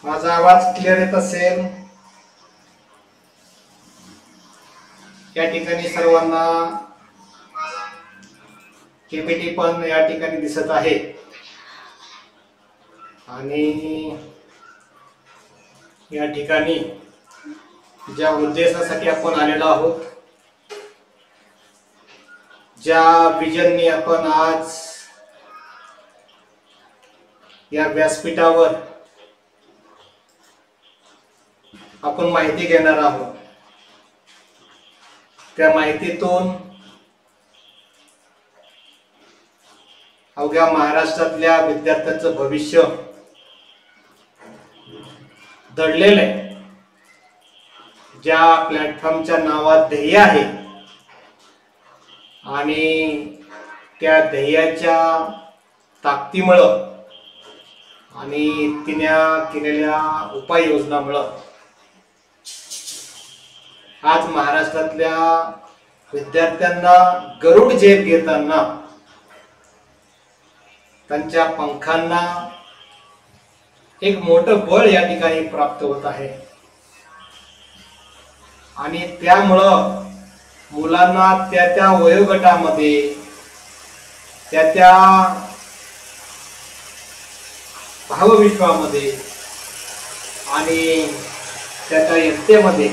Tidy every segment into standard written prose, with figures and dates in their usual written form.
माझा आवाज क्लिअर येत असेल? या ठिकाणी सर्वांना केपीटी पण या ठिकाणी दिसत आहे आणि या ठिकाणी ज्या उद्देशासाठी आपण आलेलो आहोत, ज्या विजनने आपण आज या व्यासपीठावर आपण माहिती घेणार आहोत, त्या माहितीतून अवघ्या महाराष्ट्रातल्या विद्यार्थ्यांचं भविष्य दडलेलं आहे. ज्या प्लॅटफॉर्मच्या नावात ध्येय आहे आणि त्या ध्येयाच्या ताकदीमुळं आणि तिने केलेल्या उपाययोजनामुळं आज महाराष्ट्रातल्या विद्यार्थ्यांना गरुड झेप घेताना त्यांच्या पंखांना एक मोठं बळ या ठिकाणी प्राप्त होत आहे आणि त्यामुळं मुलांना त्या वयोगटामध्ये त्या भावविश्वामध्ये आणि त्या यत्तेमध्ये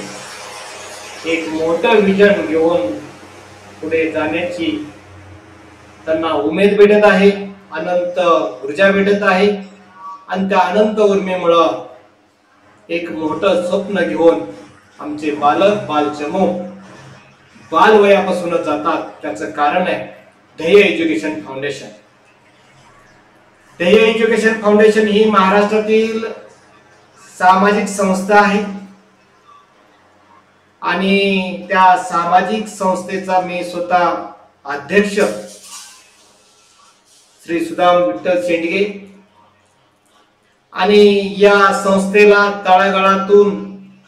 एक मोठं विजन घेऊन पुढे जाण्याची त्यांना उमेद भेटत आहे, अनंत ऊर्जा भेटत आहे आणि त्या अनंत उर्मेमुळं एक मोठं स्वप्न घेऊन आमचे बालक बालचमू बालवयापासूनच जातात. त्याचं कारण आहे ध्येय एज्युकेशन फाउंडेशन. ध्येय एज्युकेशन फाउंडेशन ही महाराष्ट्रातील सामाजिक संस्था आहे आणि त्या सामाजिक संस्थेचा मी स्वतः अध्यक्ष श्री सुदाम विठ्ठल शेंडगे आणि या संस्थेला तळागाळातून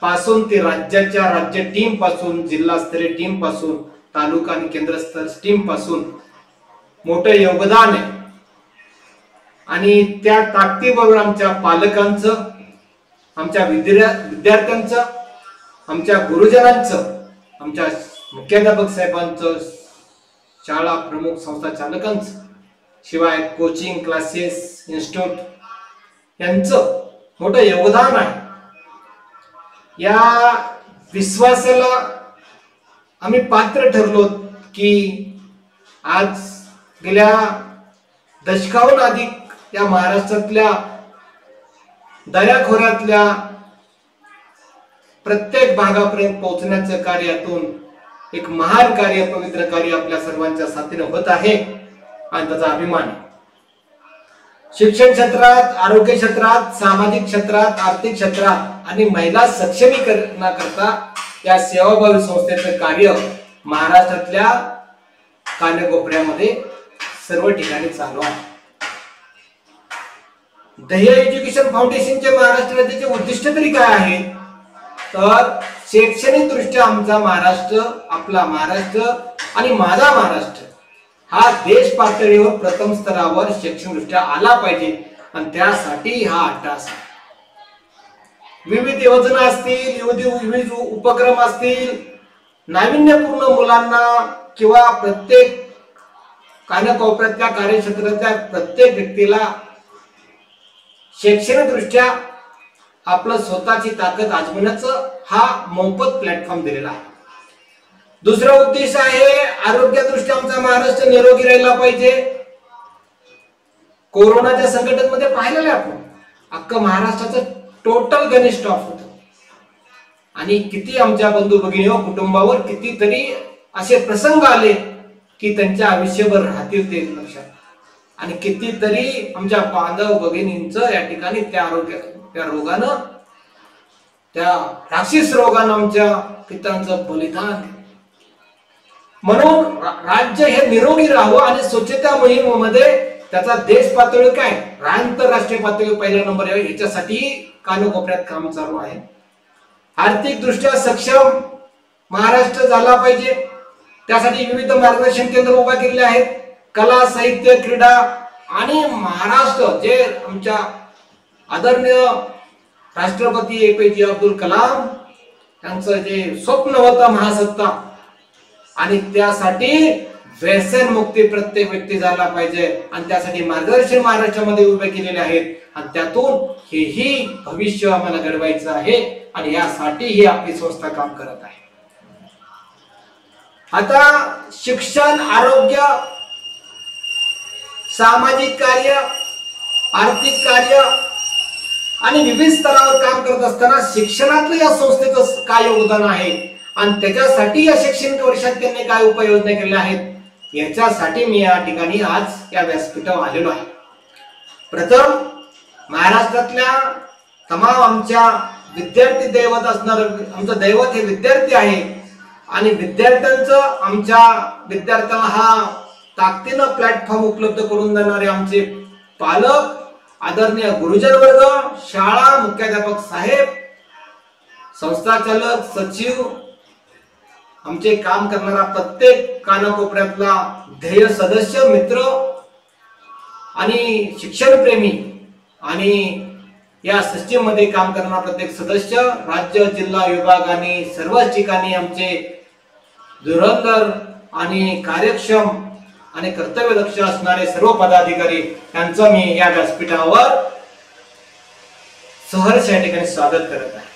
पासून ते राज्याच्या राज्य टीम पासून, जिल्हास्तरीय टीम पासून, तालुका आणि केंद्रस्तरीय टीम पासून मोठं योगदान आहे आणि त्या ताकदीबरोबर आमच्या पालकांचं, आमच्या विद्यार्थ्यांचं, आमच्या गुरुजनांचं, आमच्या मुख्याध्यापक साहेबांचं, शाळा प्रमुख संस्था चालकांचं, शिवाय कोचिंग क्लासेस इन्स्टिट्यूट यांचं मोठं योगदान आहे. या विश्वासाला आम्ही पात्र ठरलो की आज गेल्या दशकाहून अधिक या महाराष्ट्रातल्या दऱ्याखोऱ्यातल्या प्रत्येक भागापर्यंत पोहोचण्याचं कार्यातून एक महान कार्य, पवित्र कार्य आपल्या सर्वांच्या साथीने होत आहे आणि त्याचा अभिमान आहे. शिक्षण क्षेत्रात, आरोग्य क्षेत्रात, सामाजिक क्षेत्रात, आर्थिक क्षेत्रात आणि महिला सक्षमीकरणाकरता या सेवाभावी संस्थेचं कार्य महाराष्ट्रातल्या कानाकोपऱ्यामध्ये सर्व ठिकाणी चालू आहे. ध्येय एज्युकेशन फाउंडेशनचे महाराष्ट्र राज्याचे उद्दिष्ट तरी काय आहे तर शैक्षणिक दृष्ट्या आमचा महाराष्ट्र, आपला महाराष्ट्र आणि माझा महाराष्ट्र हा देश पातळीवर प्रथम स्तरावर शैक्षणिकदृष्ट्या आला पाहिजे आणि त्यासाठी हा अट्टास. विविध योजना असतील, विविध उपक्रम असतील, नाविन्यपूर्ण मुलांना किंवा प्रत्येक कानाकोपऱ्यातल्या कार्यक्षेत्रातल्या प्रत्येक व्यक्तीला शैक्षणिकदृष्ट्या आपलं स्वतःची ताकद आजमावण्याचं हा मोफत प्लॅटफॉर्म दिलेला आहे. दुसरा उद्देश आहे आरोग्यदृष्ट्या आमचा महाराष्ट्र निरोगी राहिला पाहिजे. कोरोनाच्या संकटामध्ये पाहिलेलं आपण अख्खं महाराष्ट्राचं टोटल गणेश स्टॉप होतं आणि किती आमच्या बंधू भगिनी कुटुंबावर कितीतरी असे प्रसंग आले की त्यांच्या आयुष्यभर राहतील ते लक्षात आणि कितीतरी आमच्या बांधव भगिनींचं या ठिकाणी त्या रोगानं, त्या राक्षस रोगानं आमच्या पितांचं बलिदान. म्हणून राज्य हे निरोगी राहावं आणि स्वच्छता मोहिमेमध्ये त्याचा देश पातळी काय, आंतरराष्ट्रीय पातळी पहिला नंबर यावे याच्यासाठी कानाकोपऱ्यात काम चालू आहे. आर्थिक दृष्ट्या सक्षम महाराष्ट्र झाला पाहिजे, त्यासाठी विविध मार्गदर्शन केंद्र उभा केलेले आहेत. कला, साहित्य, क्रीडा आणि महाराष्ट्र जे आमच्या आदरणीय राष्ट्रपती APJ अब्दुल कलाम यांचं जे स्वप्न होतं महासत्ता, आणि त्यासाठी व्यसन मुक्ती प्रत्येक व्यक्ती झाला पाहिजे, आणि त्यासाठी मार्गदर्शन महाराष्ट्रामध्ये उभे केलेले आहेत, आणि त्यातून हेही भविष्य आम्हाला घडवायचं आहे, आणि यासाठी ही आपली संस्था काम करत आहे. आता शिक्षण, आरोग्य, सामाजिक कार्य, आर्थिक कार्य आणि विविध स्तरावर काम करत असताना शिक्षणातलं या संस्थेचं काय योगदान आहे, आणि त्याच्यासाठी या शैक्षणिक वर्षात त्यांनी काय उपाययोजना केल्या आहेत, याच्यासाठी मी या ठिकाणी आज या व्यासपीठावर आलेलो आहे. प्रथम महाराष्ट्रातल्या तमाम आमच्या विद्यार्थी दैवत असणार, आमचं दैवत हे विद्यार्थी आहे, आणि विद्यार्थ्यांचं, आमच्या विद्यार्थ्यांना हा ताकदीनं प्लॅटफॉर्म उपलब्ध करून देणारे आमचे पालक, आदरणीय गुरुजन वर्ग, शाळा मुख्याध्यापक साहेब, संस्थाचालक, सचिव, आमचे काम करणारा प्रत्येक कानाकोपऱ्यातला ध्येय सदस्य, मित्र आणि शिक्षण प्रेमी, आणि या सिस्टीम मध्ये काम करणारा प्रत्येक सदस्य, राज्य, जिल्हा, विभाग आणि सर्वच ठिकाणी आमचे धुरंधर आणि कार्यक्षम आणि कर्तव्यदक्ष असणारे सर्व पदाधिकारी यांचं मी या व्यासपीठावर सहर्ष या ठिकाणी स्वागत करत आहे.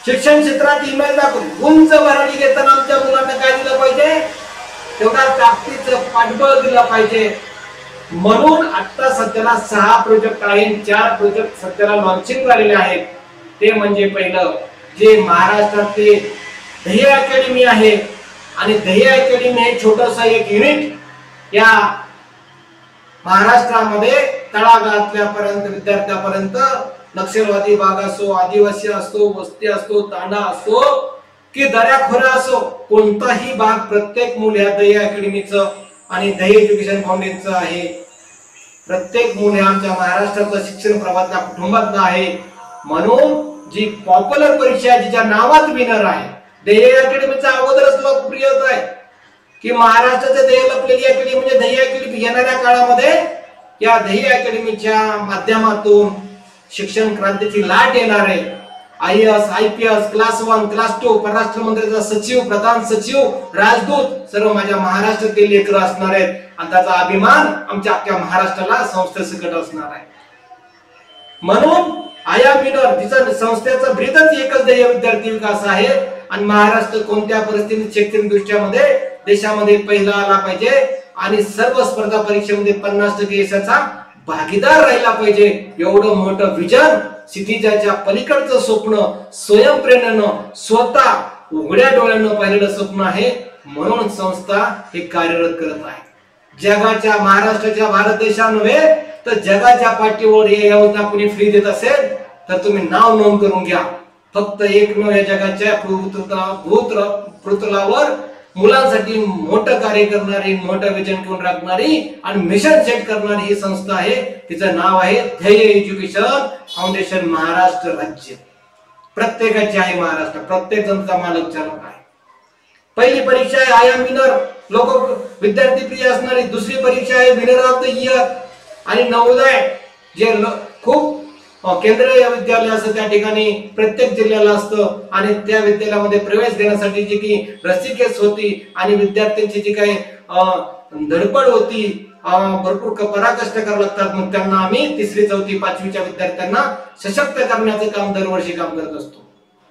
शिक्षण क्षेत्रात इमेज दाखवून उंच भरारी घेताना आमच्या मुलांना काय दिलं पाहिजे, तेवढा ताकदीचं पाठबळ दिलं पाहिजे. म्हणून आता सध्याला 6 प्रोजेक्ट आहेत, 4 प्रोजेक्ट सध्याला लॉन्चिंग झालेले आहेत. ते म्हणजे पहिलं जे महाराष्ट्रातले ध्येय अकॅडमी आहे, आणि ध्येय अकॅडमी हे छोटस एक युनिट या महाराष्ट्रामध्ये तळागाळातल्यापर्यंत विद्यार्थ्यापर्यंत, नक्षलवादी भाग असो, आदिवासी असो, वस्ती असो, तांडा असो की दऱ्याखोऱ्या असो, कोणताही भाग प्रत्येक मूल या ध्येय अकॅडमीचं आणि ध्येय एज्युकेशन फाउंडेशनचं आहे. प्रत्येक मूल हे आमच्या महाराष्ट्रातलं शिक्षण प्रवाहातल्या कुटुंबातलं आहे. म्हणून जी पॉप्युलर परीक्षा जिच्या नावात विनर आहे, ध्येय अकॅडमीचा अगोदरच लोकप्रियता आहे की महाराष्ट्राचे ध्येय लपलेली अकॅडमी म्हणजे ध्येय अकॅडमी. येणाऱ्या काळामध्ये या ध्येय अकॅडमीच्या माध्यमातून शिक्षण क्रांतीची लाट येणार आहे. IAS, IPS, क्लास 1, क्लास 2, परराष्ट्र मंत्र्याचा सचिव, प्रधान सचिव, राजदूत सर्व माझ्या महाराष्ट्रातील लेकरं असणार आहेत, आणि त्याचा अभिमान आमच्या अख्ख्या महाराष्ट्राला संस्थेसकट असणार आहे. म्हणून आया विनर तिचा संस्थेचा ब्रीदच एकच ध्येय विद्यार्थी विकास आहे, आणि महाराष्ट्र कोणत्या परिस्थितीत शैक्षणिक दृष्ट्यामध्ये देशामध्ये पहिला आला पाहिजे, आणि सर्व स्पर्धा परीक्षेमध्ये 50% यशाचा भागीदार राहिला पाहिजे. एवढं मोठं विजन, क्षितिजाच्या पलीकडचं स्वप्न, स्वयंप्रेरणेनं स्वतः उघड्या डोळ्यानं पाहिलेलं स्वप्न आहे. म्हणून संस्था हे कार्यरत करत आहे. जगाच्या, महाराष्ट्राच्या, भारत देशानव्हे तर जगाच्या पाठीवर हे योजना कुणी फ्री देत असेल तर तुम्ही नाव नोंद करून घ्या. फक्त एकमेव या जगाच्या पृथ्वीवर मुलांसाठी मोठं कार्य करणारी, मोठं विजन घेऊन राखणारी आणि मिशन सेट करणारी ही संस्था आहे. तिचं नाव आहे ध्येय एज्युकेशन फाउंडेशन महाराष्ट्र राज्य. प्रत्येकाची आहे महाराष्ट्र, प्रत्येक जणचा मालक चालक आहे. पहिली परीक्षा आहे आय एम विनर, लोक विद्यार्थी प्रिय असणारी. दुसरी परीक्षा आहे विनर ऑफ द इयर, आणि नवोदय जे खूप केंद्रीय विद्यालय असतं त्या ठिकाणी प्रत्येक जिल्ह्याला असतं, आणि त्या विद्यालयामध्ये प्रवेश देण्यासाठी जी की रस्सीकेस होती आणि विद्यार्थ्यांची जी काही धडपड होती, भरपूर पराकष्ट करावं लागतात. मग त्यांना आम्ही 3री 4थी 5वीच्या विद्यार्थ्यांना सशक्त करण्याचं काम दरवर्षी काम करत असतो.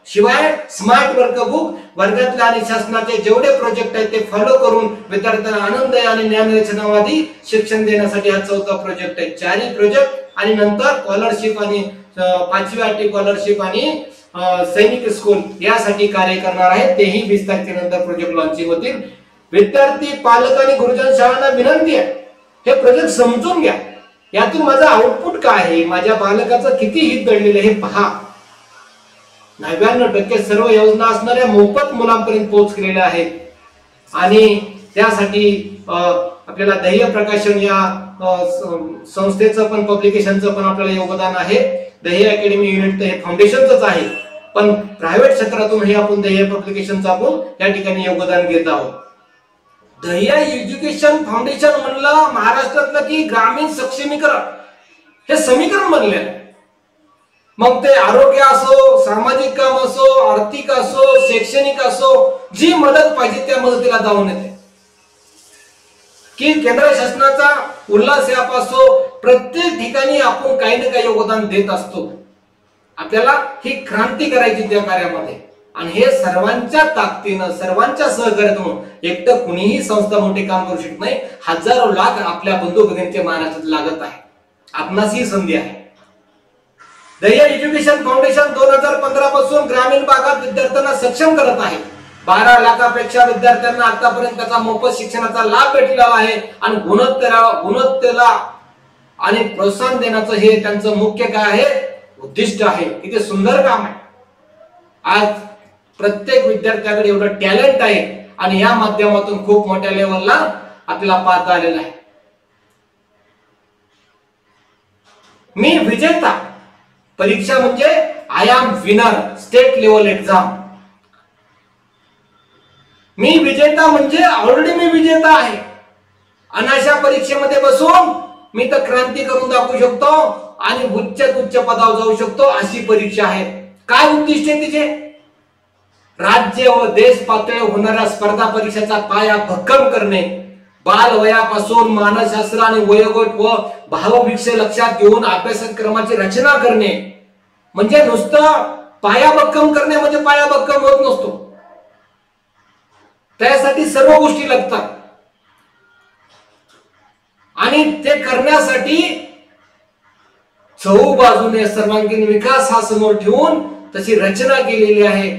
शिवाय स्मार्ट वर्कबुक वर्गातल्या आणि शासनाचे जेवढे प्रोजेक्ट आहेत ते फॉलो करून विद्यार्थ्यांना आनंद आणि ज्ञानरचनावादी शिक्षण देण्यासाठी हा 4था प्रोजेक्ट आहे. 4ही प्रोजेक्ट आणि नंतर स्कॉलरशिप आणि 5वी आटी स्कॉलरशिप आणि सैनिक स्कूल यासाठी कार्य करणार आहे. तेही 20 तारखेनंतर प्रोजेक्ट लॉन्चिंग होतील. विद्यार्थी, पालक आणि गुरुजन शाळांना विनंती आहे, हे प्रोजेक्ट समजून घ्या. यातून माझा आउटपुट काय आहे, माझ्या बालकाचं किती हित दडलेलं हे पहा. 99% सर्व योजना असणाऱ्या मोफत मुलांपर्यंत पोहोचलेल्या आहेत, आणि त्यासाठी आपल्याला ध्येय प्रकाशन या संस्थेचं पण, पब्लिकेशनचं पण आपल्याला योगदान आहे. ध्येय अकॅडमी युनिट हे फाउंडेशनच आहे, पण प्रायव्हेट क्षेत्रातून हे आपण ध्येय पब्लिकेशनचं आपण या ठिकाणी योगदान घेत आहोत. ध्येय एज्युकेशन फाउंडेशन म्हणलं महाराष्ट्रातलं की ग्रामीण सक्षमीकरण हे समीकरण बनलेलं आहे. मग ते आरोग्य असो, सामाजिक काम असो, आर्थिक असो, शैक्षणिक असो, जी मदत पाहिजे त्या मदतीला जाऊन येते. की केंद्र शासनाचा उल्हास ॲप असो, प्रत्येक ठिकाणी आपण काही ना काही योगदान देत असतो. आपल्याला ही क्रांती करायची त्या कार्यामध्ये, आणि हे सर्वांच्या ताकदीनं, सर्वांच्या सहकार्यातून. एकटं कुणीही संस्था मोठे काम करू शकत नाही. हजारो लाख आपल्या बंधू भगिनींचे महाराष्ट्रात लागत आहे. आपणास ही संधी आहे. दैया एज्युकेशन फाउंडेशन 2015 पासून ग्रामीण भागात विद्यार्थ्यांना सक्षम करत आहे. 12 लाखापेक्षा विद्यार्थ्यांना आतापर्यंत त्याचा मोफत शिक्षणाचा लाभ भेटलेला आहे. आणि गुणवत्तेला आणि प्रोत्साहन देण्याचं हे त्यांचं मुख्य काय आहे, उद्दिष्ट आहे. किती सुंदर काम आहे. आज प्रत्येक विद्यार्थ्याकडे एवढं टॅलेंट आहे, आणि या माध्यमातून खूप मोठ्या लेवलला आपल्याला पाहता आलेलं आहे. मी विजेता परीक्षा म्हणजे I am winner state level exam. मी विजेता म्हणजे ऑलरेडी मी विजेता आहे. आणि अशा परीक्षेमध्ये बसून मी तर क्रांती करून दाखवू शकतो आणि उच्च पदावर जाऊ शकतो. अशी परीक्षा आहे. काय उद्दिष्ट आहे तिचे? राज्य व देश पातळीवर होणाऱ्या स्पर्धा परीक्षेचा पाया भक्कम करणे, बालवयापासून मानसशास्त्र आणि वयोगट व भावविषय लक्षात घेऊन अभ्यासक्रमाची रचना करणे. म्हणजे नुसतं पाया भक्कम करणे म्हणजे पाया भक्कम होत नसतो. त्यासाठी सर्व गोष्टी लागतात, आणि ते करण्यासाठी चहू बाजूने सर्वांगीण विकास हा समोर ठेवून तशी रचना केलेली आहे.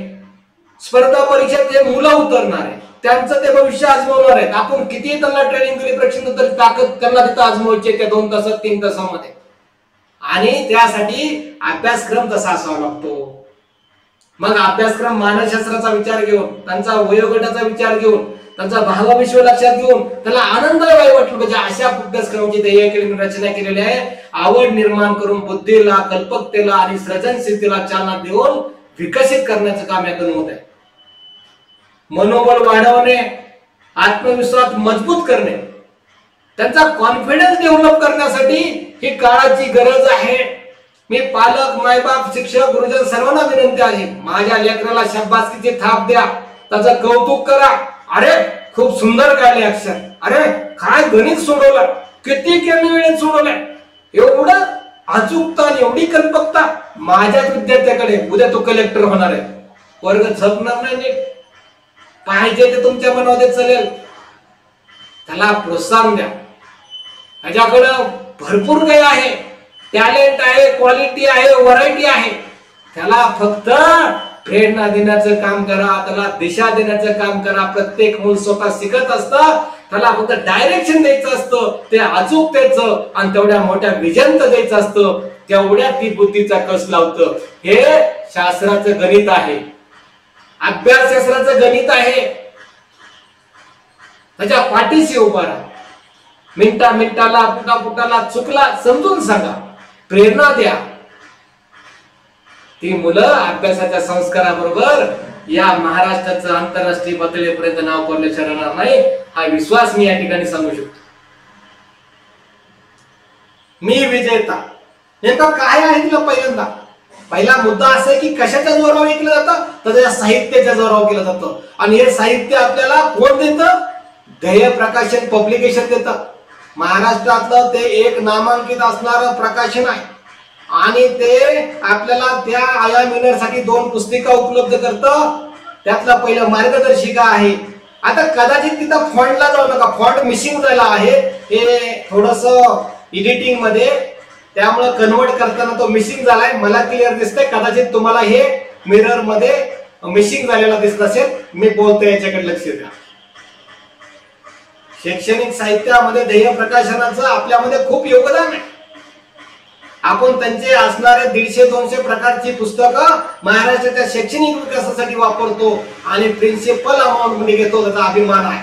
स्पर्धा परीक्षेत ते मुलं उतरणार आहे, त्यांचं ते भविष्य आजमावणार आहेत. आपण किती त्यांना ट्रेनिंग दिली, प्रशिक्षण तरी ताकद त्यांना तिथं आजमावायची त्या 2 तासात 3 तासामध्ये. आणि त्यासाठी अभ्यासक्रम तसा असावा लागतो. मग अभ्यासक्रम मानसशास्त्राचा विचार घेऊन, त्यांचा वयोगटाचा विचार घेऊन, त्यांचा भावविश्व लक्षात घेऊन त्याला आनंददायी वाटलं पाहिजे अशा अभ्यासक्रमाची ध्येय रचना केलेली आहे. आवड निर्माण करून बुद्धीला, कल्पकतेला आणि सृजनशीलतेला चालना देऊन विकसित करण्याचं काम यातून होत आहे. मनोबल वाढवणे, आत्मविश्वास मजबूत करणे, त्यांचा कॉन्फिडन्स डेव्हलप करण्यासाठी ही काळाची गरज आहे. मी पालक, मायबाप, शिक्षक, गुरुजन सर्वांना विनंती आहे, माझ्या लेकराला शाबासकीची थाप द्या, त्याचं कौतुक करा. अरे खूप सुंदर काढले अक्षर, अरे काय गणित सोडवलं, किती कमी वेळेत सोडवलंय, एवढं अचूकता आणि एवढी कल्पकता माझ्याच विद्यार्थ्याकडे. उद्या तो कलेक्टर होणार आहे. वर्ग झपणार नाही नीट, पाहिजे ते तुमच्या मनामध्ये चालेल. त्याला प्रोत्साहन द्या. त्याच्याकडं भरपूर काही आहे, टॅलेंट आहे, क्वालिटी आहे, व्हरायटी आहे. त्याला फक्त प्रेरणा देण्याचं काम करा, त्याला दिशा देण्याचं काम करा. प्रत्येक मूल स्वतः शिकत असतं, त्याला फक्त डायरेक्शन द्यायचं असतं, ते अचूकतेचं आणि तेवढ्या मोठ्या विजनचं द्यायचं असतं. तेवढ्या ती बुद्धीचा कस लावतं. हे शास्त्राचं गणित आहे, अभ्यासशास्त्राचं गणित आहे. त्याच्या पाठीशी उभा राहा. मिनिटाला फुटाला चुकला समजून सांगा, प्रेरणा द्या. ती मुलं अभ्यासाच्या संस्काराबरोबर या महाराष्ट्राचं आंतरराष्ट्रीय पातळीपर्यंत नाव कोरल्याशिवाय राहणार नाही, हा विश्वास मी या ठिकाणी सांगू शकतो. मी विजेता नेमका काय आहे तिला पहिला मुद्दा असा आहे की कशाच्या जोरावर केलं जातं, तर त्या साहित्याच्या जोरावर केलं जातं. आणि हे साहित्य आपल्याला कोण देतं? ध्येय प्रकाशन पब्लिकेशन देतं. महाराष्ट्रातलं ते एक नामांकित असणारं प्रकाशन आहे, आणि ते आपल्याला त्या आय विनर साठी 2 पुस्तिका उपलब्ध करतं. त्यातलं पहिलं मार्गदर्शिका आहे. आता कदाचित तिथं फॉन्टला जाऊ नका, फॉन्ट मिसिंग झाला आहे, हे थोडस एडिटिंग मध्ये, त्यामुळे कन्वर्ट करताना तो मिसिंग झालाय. मला क्लिअर दिसतंय, कदाचित तुम्हाला हे मिरर मध्ये मिसिंग झालेला दिसत असेल. मी बोलतोय याच्याकडे लक्ष द्या. शैक्षणिक साहित्यामध्ये ध्येय प्रकाशनाचं आपल्यामध्ये खूप योगदान आहे. आपण त्यांचे असणारे 150-200 प्रकारची पुस्तकं महाराष्ट्राच्या शैक्षणिक विकासासाठी वापरतो आणि प्रिन्सिपल अमाऊंट मध्ये घेतो, त्याचा अभिमान आहे.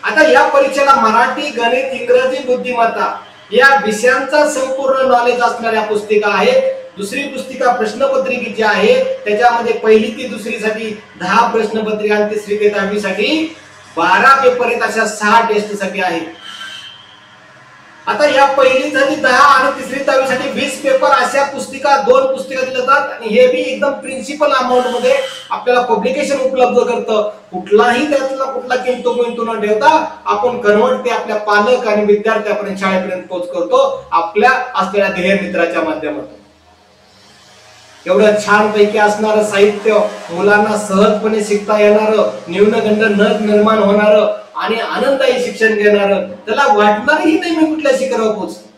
आता या परीक्षेला मराठी, गणित, इंग्रजी, बुद्धिमत्ता या विषयांचा संपूर्ण नॉलेज असणाऱ्या पुस्तिका आहेत. दुसरी पुस्तिका प्रश्नपत्रिकेची आहे, त्याच्यामध्ये पहिली ते दुसरी साठी 10 प्रश्नपत्रिका आणि तिसरी ते 10वी साठी 12 पेपर आहेत. अशा 6 टेस्ट साठी आहेत. आता या पहिली साठी 10 आणि तिसरी 10वी साठी 20 पेपर अशा पुस्तिका, 2 पुस्तिका दिल्या जातात. प्रिन्सिपल अमाऊंट मध्ये आपल्याला पब्लिकेशन उपलब्ध करतं. कुठलाही त्यातला कुठला किंतु न ठेवता आपण कन्वर्ट ते आपल्या पालक आणि विद्यार्थ्यापर्यंत शाळेपर्यंत पोहोच करतो आपल्या असलेल्या ध्येय मित्राच्या माध्यमातून. एवढं छान पैकी असणारं साहित्य, मुलांना सहजपणे शिकता येणारं, न्यूनगंड न निर्माण होणारं आणि आनंददायी शिक्षण घेणारं, त्याला वाटणारही नाही मी कुठल्या शिखरावर पोहोचतो.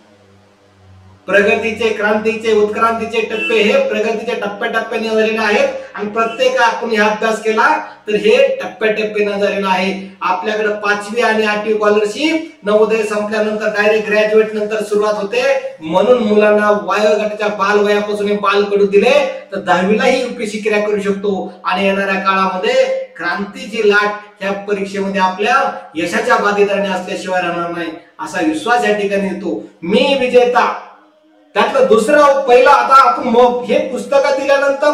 प्रगतीचे, क्रांतीचे, उत्क्रांतीचे टप्पे हे प्रगतीच्या टप्प्याटप्प्याने झालेले आहेत आणि प्रत्येक आपण हे अभ्यास केला तर हे टप्प्याटप्प्याने झालेलं आहे. आपल्याकडे 5वी आणि 8वी स्कॉलरशिप नवोदय संपल्यानंतर डायरेक्ट ग्रॅज्युएट नंतर सुरुवात होते, म्हणून मुलांना वयोगटाच्या बालवयापासून बालकडू दिले तर 10वीलाही UPSC क्रॅक करू शकतो आणि येणाऱ्या काळामध्ये क्रांतीची लाट या परीक्षेमध्ये आपल्या यशाच्या भागीदाराने असल्याशिवाय राहणार नाही असा विश्वास या ठिकाणी येतो. मी विजेता त्यातलं दुसरं पहिलं, आता आपण हे पुस्तकं दिल्यानंतर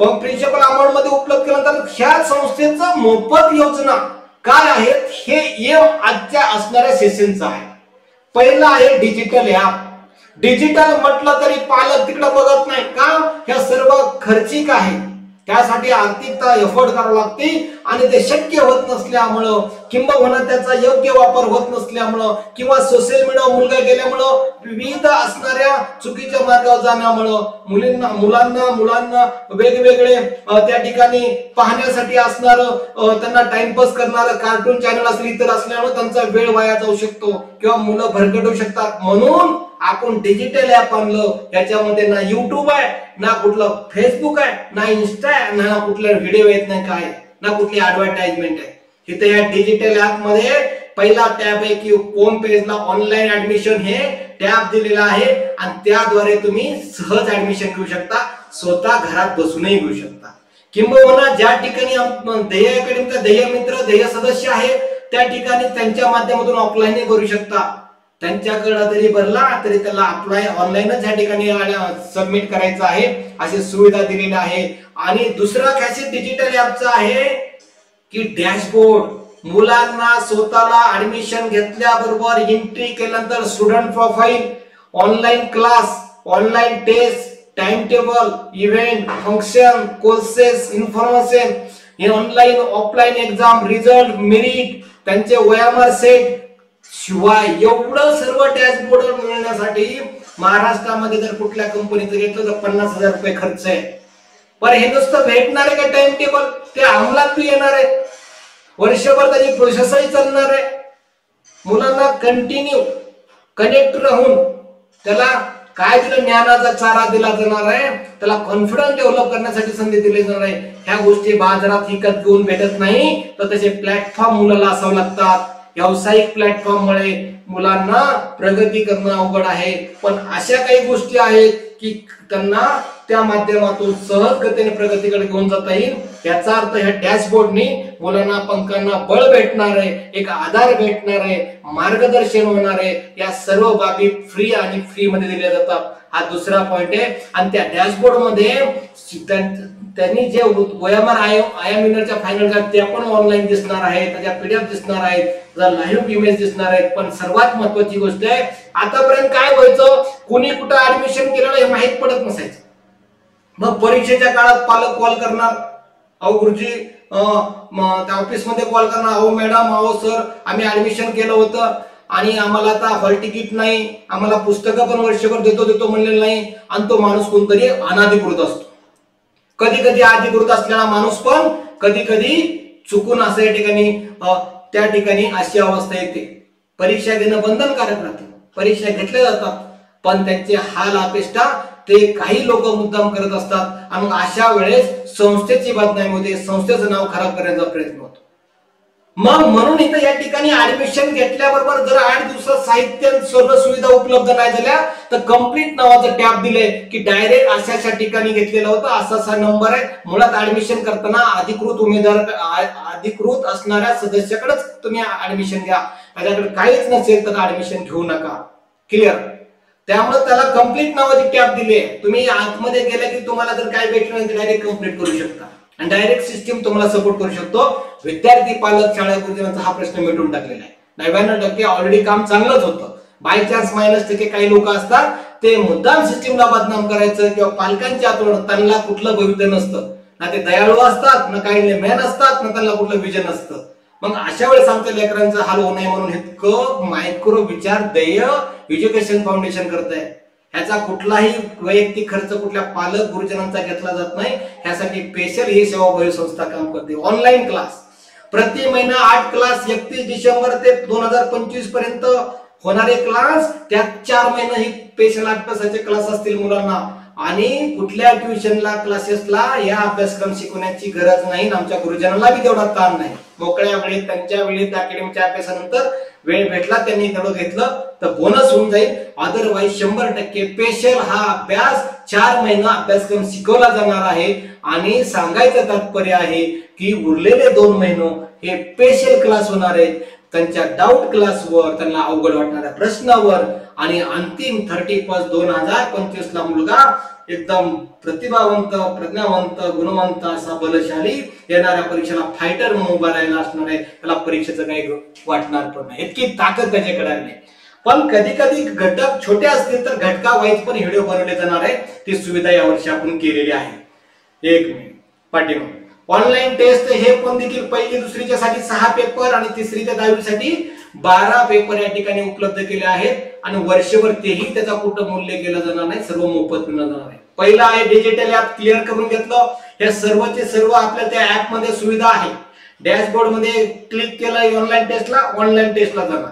प्रिन्सिपल अमाऊंट मध्ये उपलब्ध केल्यानंतर ह्या संस्थेचं मोफत योजना काय आहेत हे आजच्या असणाऱ्या सेशनचं आहे. पहिलं आहे डिजिटल ऍप. डिजिटल म्हटलं तरी पालक तिकडे बघत नाही का, ह्या सर्व खर्चिक आहे, त्यासाठी आर्थिकता एफर्ट करावं लागते आणि ते शक्य होत नसल्यामुळं किंबहुना त्याचा योग्य वापर होत नसल्यामुळं किंवा सोशल मीडियावर मुलगा गेल्यामुळं विविध असणाऱ्या चुकीच्या मार्गावर जाण्यामुळं मुलांना वेगवेगळे त्या ठिकाणी पाहण्यासाठी असणारं त्यांना टाइमपास करणारं कार्टून चॅनल असले इतर असल्यामुळे त्यांचा वेळ वाया जाऊ शकतो किंवा मुलं भरकटू शकतात. म्हणून आपण डिजिटल ऍप आणलं, याच्यामध्ये ना युट्यूब आहे, ना कुठलं फेसबुक आहे, ना इन्स्टा आहे, ना कुठला व्हिडिओ येत नाही, काय ना कुठली ऍडव्हर्टाइजमेंट आहे. इथे या डिजिटल ऍप मध्ये पहिला टॅब आहे की होम पेजला ऑनलाईन ऍडमिशन हे टॅब दिलेला आहे आणि त्याद्वारे तुम्ही सहज ऍडमिशन घेऊ शकता, स्वतः घरात बसूनही घेऊ शकता. किंबहुना ज्या ठिकाणी ध्येय अकॅडमीचा ध्येय मित्र ध्येय सदस्य आहे त्या ठिकाणी त्यांच्या माध्यमातून ऑफलाईन करू शकता. त्यांच्याकडे जरी भरला तरी त्याला अप्लाय ऑनलाईनच या ठिकाणी सबमिट करायचं आहे, अशी सुविधा दिलेली आहे. आणि दुसरा फॅसिलिटी डिजिटल ऍपचा आहे की डॅशबोर्ड. मुलांना स्वतःला ऍडमिशन घेतल्याबरोबर एंट्री केल्यानंतर student profile, online class, online test, time table, event, function, courses, information, हे online offline exam, result, merit, त्यांचे OMR सेट, शिवाय एवढं सर्व डॅशबोर्ड मिळण्यासाठी महाराष्ट्रामध्ये जर कुठल्या कंपनीचं घेतलं तर 50,000 रुपये खर्च आहे. पण हे नुसतं भेटणार आहे का टाइम टेबल, ते अंमलात येणार आहे, वर्षभर त्याची प्रोसेसही चालणार आहे. मुलांना कंटिन्यू कनेक्ट राहून त्याला काय दिलं, ज्ञानाचा चारा दिला जाणार आहे, त्याला कॉन्फिडन्स डेव्हलप करण्यासाठी संधी दिली जाणार आहे. ह्या गोष्टी बाजारात विकत घेऊन भेटत नाही, तर त्याचे प्लॅटफॉर्म मुलाला असावं लागतात. व्यावसायिक प्लॅटफॉर्म मुळे मुलांना प्रगती करणं अवघड आहे, पण अशा काही गोष्टी आहेत की त्यांना त्या माध्यमातून सहज गतीने प्रगतीकडे घेऊन जाता येईल. याचा अर्थ ह्या डॅशबोर्डनी मुलांना पंखांना बळ भेटणार आहे, एक आधार भेटणार आहे, मार्गदर्शन होणार आहे. या सर्व बाबी फ्री आणि फ्री मध्ये दिल्या जातात. हा दुसरा पॉइंट आहे. आणि त्या डॅशबोर्ड मध्ये त्यांनी जे OMR IM विनरच्या फायनल त्या पण ऑनलाईन दिसणार आहेत, त्याच्या PDF दिसणार आहेत, लाईव्ह इमेज दिसणार आहेत. पण सर्वात महत्वाची गोष्ट आहे, आतापर्यंत काय व्हायचं, कोणी कुठं ऍडमिशन केलेलं हे माहित पडत नसायचं. मग परीक्षेच्या काळात पालक कॉल करणार, अहो गुरुजी, त्या ऑफिस मध्ये कॉल करणार, अहो मॅडम, अहो सर, आम्ही ऍडमिशन केलं होतं आणि आम्हाला आता हॉल तिकीट नाही, आम्हाला पुस्तकं पण वर्षभर देतो म्हणलेलं नाही. आणि तो माणूस कोणतरी अनाधिकृत असतो. कधी कधी अधिकृत असलेला माणूस पण कधी कधी चुकून असं या ठिकाणी त्या ठिकाणी अशी अवस्था येते. परीक्षा घेणं बंधनकारक राहते, परीक्षा घेतल्या जातात, पण त्यांचे हाल अपेष्टा ते काही लोक मुद्दाम करत असतात आणि मग अशा वेळेस संस्थेची बदनामी होते, संस्थेचं नाव खराब करण्याचा प्रयत्न होतो. मग म्हणून इथं या ठिकाणी ऍडमिशन घेतल्याबरोबर जर 8 दिवसात साहित्य सर्व सुविधा उपलब्ध नाही झाल्या तर कंप्लीट नावाचं टॅब दिलंय की डायरेक्ट अशाच्या ठिकाणी घेतलेला होता, असा नंबर आहे. मुळात ऍडमिशन करताना अधिकृत उमेदवार, अधिकृत असणाऱ्या सदस्याकडेच तुम्ही ऍडमिशन घ्या, त्याच्याकडे काहीच नसेल तर ऍडमिशन घेऊ नका. क्लिअर? त्यामुळे त्याला कंप्लीट नावाची टॅब दिली आहे. तुम्ही आतमध्ये गेले की तुम्हाला जर काय भेटलं नाही तर डायरेक्ट कंप्लीट करू शकता आणि डायरेक्ट सिस्टीम तुम्हाला सपोर्ट करू शकतो. विद्यार्थी, पालक, शाळा, गुरुजनांचा हा प्रश्न मिटून टाकलेला आहे. 99% ऑलरेडी काम चांगलंच होतं, बाय चान्स -% काही लोक असतात ते मुद्दाम सिस्टीमला बदनाम करायचं किंवा पालकांच्या हातून त्यांना कुठलं भविष्य नसतं, ना ते दयाळू असतात, ना काही मॅन असतात, ना त्यांना कुठलं विजन असतं. मग अशा वेळेस आमच्या लेकरांचा हाल होऊ नये म्हणून इतकं मायक्रो विचार ध्येय एज्युकेशन फाउंडेशन करत आहे. ह्याचा कुठलाही वैयक्तिक खर्च कुठल्या पालक गुरुजनांचा घेतला जात नाही. ह्यासाठी स्पेशल ही सेवाभावी संस्था काम करते. ऑनलाईन क्लास प्रति महिना 8 क्लास 31 डिसेंबर ते 2025 पर्यंत होणारे क्लास, त्यात 4 महिने ही स्पेशल अभ्यासाचे क्लास असतील मुलांना. आणि कुठल्या ट्युशनला क्लासेसला या अभ्यासक्रम शिकवण्याची गरज नाही. आमच्या गुरुजनांना बी तेवढा ताण नाही. मोकळ्या वेळेत त्यांच्या वेळेत अकॅडमीच्या अभ्यासानंतर वेळ भेटला त्यांनी तेवढं घेतलं तर बोनस होऊन जाईल. अदरवाईज 100% स्पेशल हा अभ्यास 4 महिना अभ्यासक्रम शिकवला जाणार आहे. आणि सांगायचं तात्पर्य आहे की उरलेले 2 महिने हे स्पेशल क्लास होणार आहेत. त्यांच्या डाऊट क्लासवर, त्यांना अवघड वाटणाऱ्या प्रश्नावर आणि अंतिम 31/2025 ला मुलगा एकदम प्रतिभावंत, प्रज्ञावंत, गुणवंत असा बलशाली येणाऱ्या परीक्षेला फायटर म्हणून उभा राहिला असणार आहे. त्याला परीक्षेचं काही वाटणार पण नाही, इतकी ताकद त्याच्याकडे आहे. पण कधी कधी घटक छोटे असतील तर घटका वाईज पण व्हिडिओ बनवले जाणार आहे. ती सुविधा यावर्षी आपण केलेली आहे. 1 मिनिट पाठीमागे ऑनलाईन टेस्ट हे पण देखील पहिली दुसरीच्या साठी 6 पेपर आणि तिसरी ते 10वी साठी 12 पेपर या ठिकाणी उपलब्ध केले आहेत. आणि वर्षभर तेही त्याचा कुठं मूल्य केलं जाणार नाही, सर्व मोफत मिळणार जाणार आहे. पहिला आहे डिजिटल ऍप क्लिअर करून घेतलं. हे सर्वचे सर्व आपल्या त्या ऍप मध्ये सुविधा आहे. डॅशबोर्ड मध्ये क्लिक केलं ऑनलाईन टेस्टला जाणार.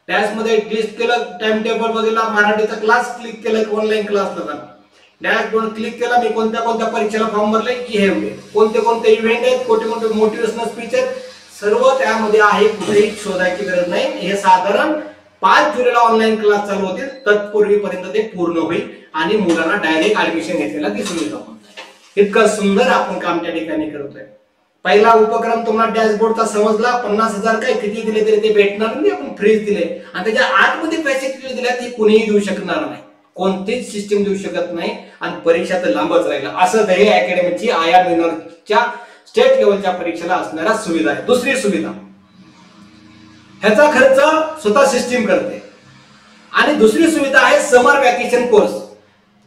डॅश मध्ये क्लिक केलं टाइम टेबल बघितला, मराठीचा क्लास क्लिक केलं ऑनलाईन क्लासला जाणार. डॅशबोर्ड क्लिक केला, मी कोणत्या कोणत्या परीक्षेला फॉर्म भरले की हे कोणते कोणते इव्हेंट आहेत, कोणते कोणते मोटिवेशनल स्पीच आहेत, सर्व त्यामध्ये आहे. कुठेही शोधायची गरज नाही. हे साधारण 5 जुलैला ऑनलाईन क्लास चालू होतील. तत्पूर्वीपर्यंत ते पूर्ण होईल आणि मुलांना डायरेक्ट ऍडमिशन घेतलेला ती सुविधा होईल. इतकं सुंदर आपण काम त्या ठिकाणी करतोय. पहिला उपक्रम तुम्हाला डॅशबोर्डचा समजला. 50,000 काय किती दिले तरी ते भेटणार नाही, आपण फ्रीज दिले. आणि त्याच्या आतमध्ये फॅसिलिटी दिल्या ती कुणीही देऊ शकणार नाही, कोणतीच सिस्टीम देऊ शकत नाही. आणि परीक्षा तर लांबच राहिला. असं ध्येय अकॅडमीची आया मिनरच्या स्टेट लेवलच्या परीक्षेला असणाऱ्या सुविधा आहे. दुसरी सुविधा, ह्याचा खर्च स्वतः सिस्टीम करते. आणि दुसरी सुविधा आहे समर वॅकेशन कोर्स.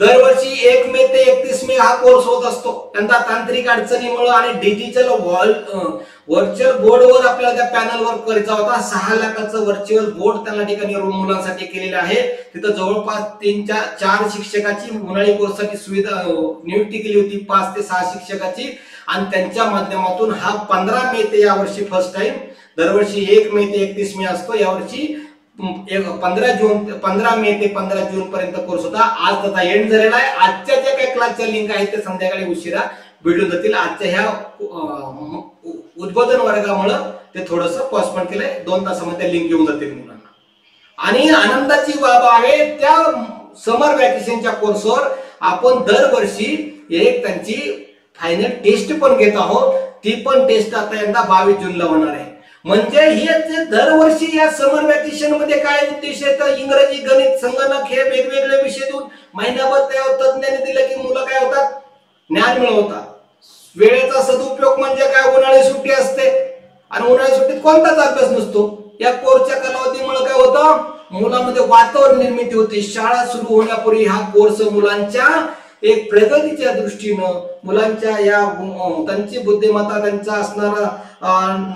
दरवर्षी 1 मे ते 31 मे हा कोर्स होत असतो. त्यांचा तांत्रिक अडचणीमुळे आणि डिजिटल व्हर्च्युअल बोर्डवर आपल्याला त्या पॅनलवर करायचा होता. 6 लाखाचं व्हर्च्युअल बोर्ड त्यांना ठिकाणी मुलांसाठी केलेलं आहे. तिथं जवळपास 3-4 शिक्षकाची उन्हाळी कोर्ससाठी सुविधा नियुक्ती केली होती, 5 ते 6 शिक्षकाची. आणि त्यांच्या माध्यमातून हा 15 मे ते यावर्षी फर्स्ट टाइम, दरवर्षी 1 मे ते 31 मे असतो, यावर्षी 15 मे ते 15 जून पर्यंत कोर्स होता. आज त्याचा एंड झालेला आहे. आजच्या ज्या काही क्लासच्या लिंक आहेत ते संध्याकाळी उशिरा भेटून जातील. आजच्या ह्या उद्बोधन वर्गामुळे ते थोडंसं पोस्टपोन केलंय. 2 तासामध्ये लिंक येऊन जातील मुलांना. आणि आनंदाची बाब आहे, त्या समर वॅकेशनच्या कोर्सवर आपण दरवर्षी एक त्यांची फायनल टेस्ट पण घेत आहोत. ती पण टेस्ट आता यंदा 22 जूनला होणार आहे. म्हणजे हे दरवर्षी या समर वॅकेशन मध्ये काय उद्देश आहे तर इंग्रजी, गणित, संगणक हे वेगवेगळे विषय देऊन महिनाभर त्या तज्ञांनी दिलं की मुलं काय होतात, ज्ञान मिळवतात. वेळेचा सदुपयोग म्हणजे काय, उन्हाळी सुट्टी असते आणि उन्हाळी सुट्टीत कोणताच अभ्यास नसतो. या कोर्सच्या कालावधीमुळे काय होतं, मुलांमध्ये वातावरण निर्मिती होते. शाळा सुरू होण्यापूर्वी हा कोर्स मुलांच्या एक प्रगतीच्या दृष्टीनं, मुलांच्या या त्यांची बुद्धिमत्ता, त्यांचा असणारा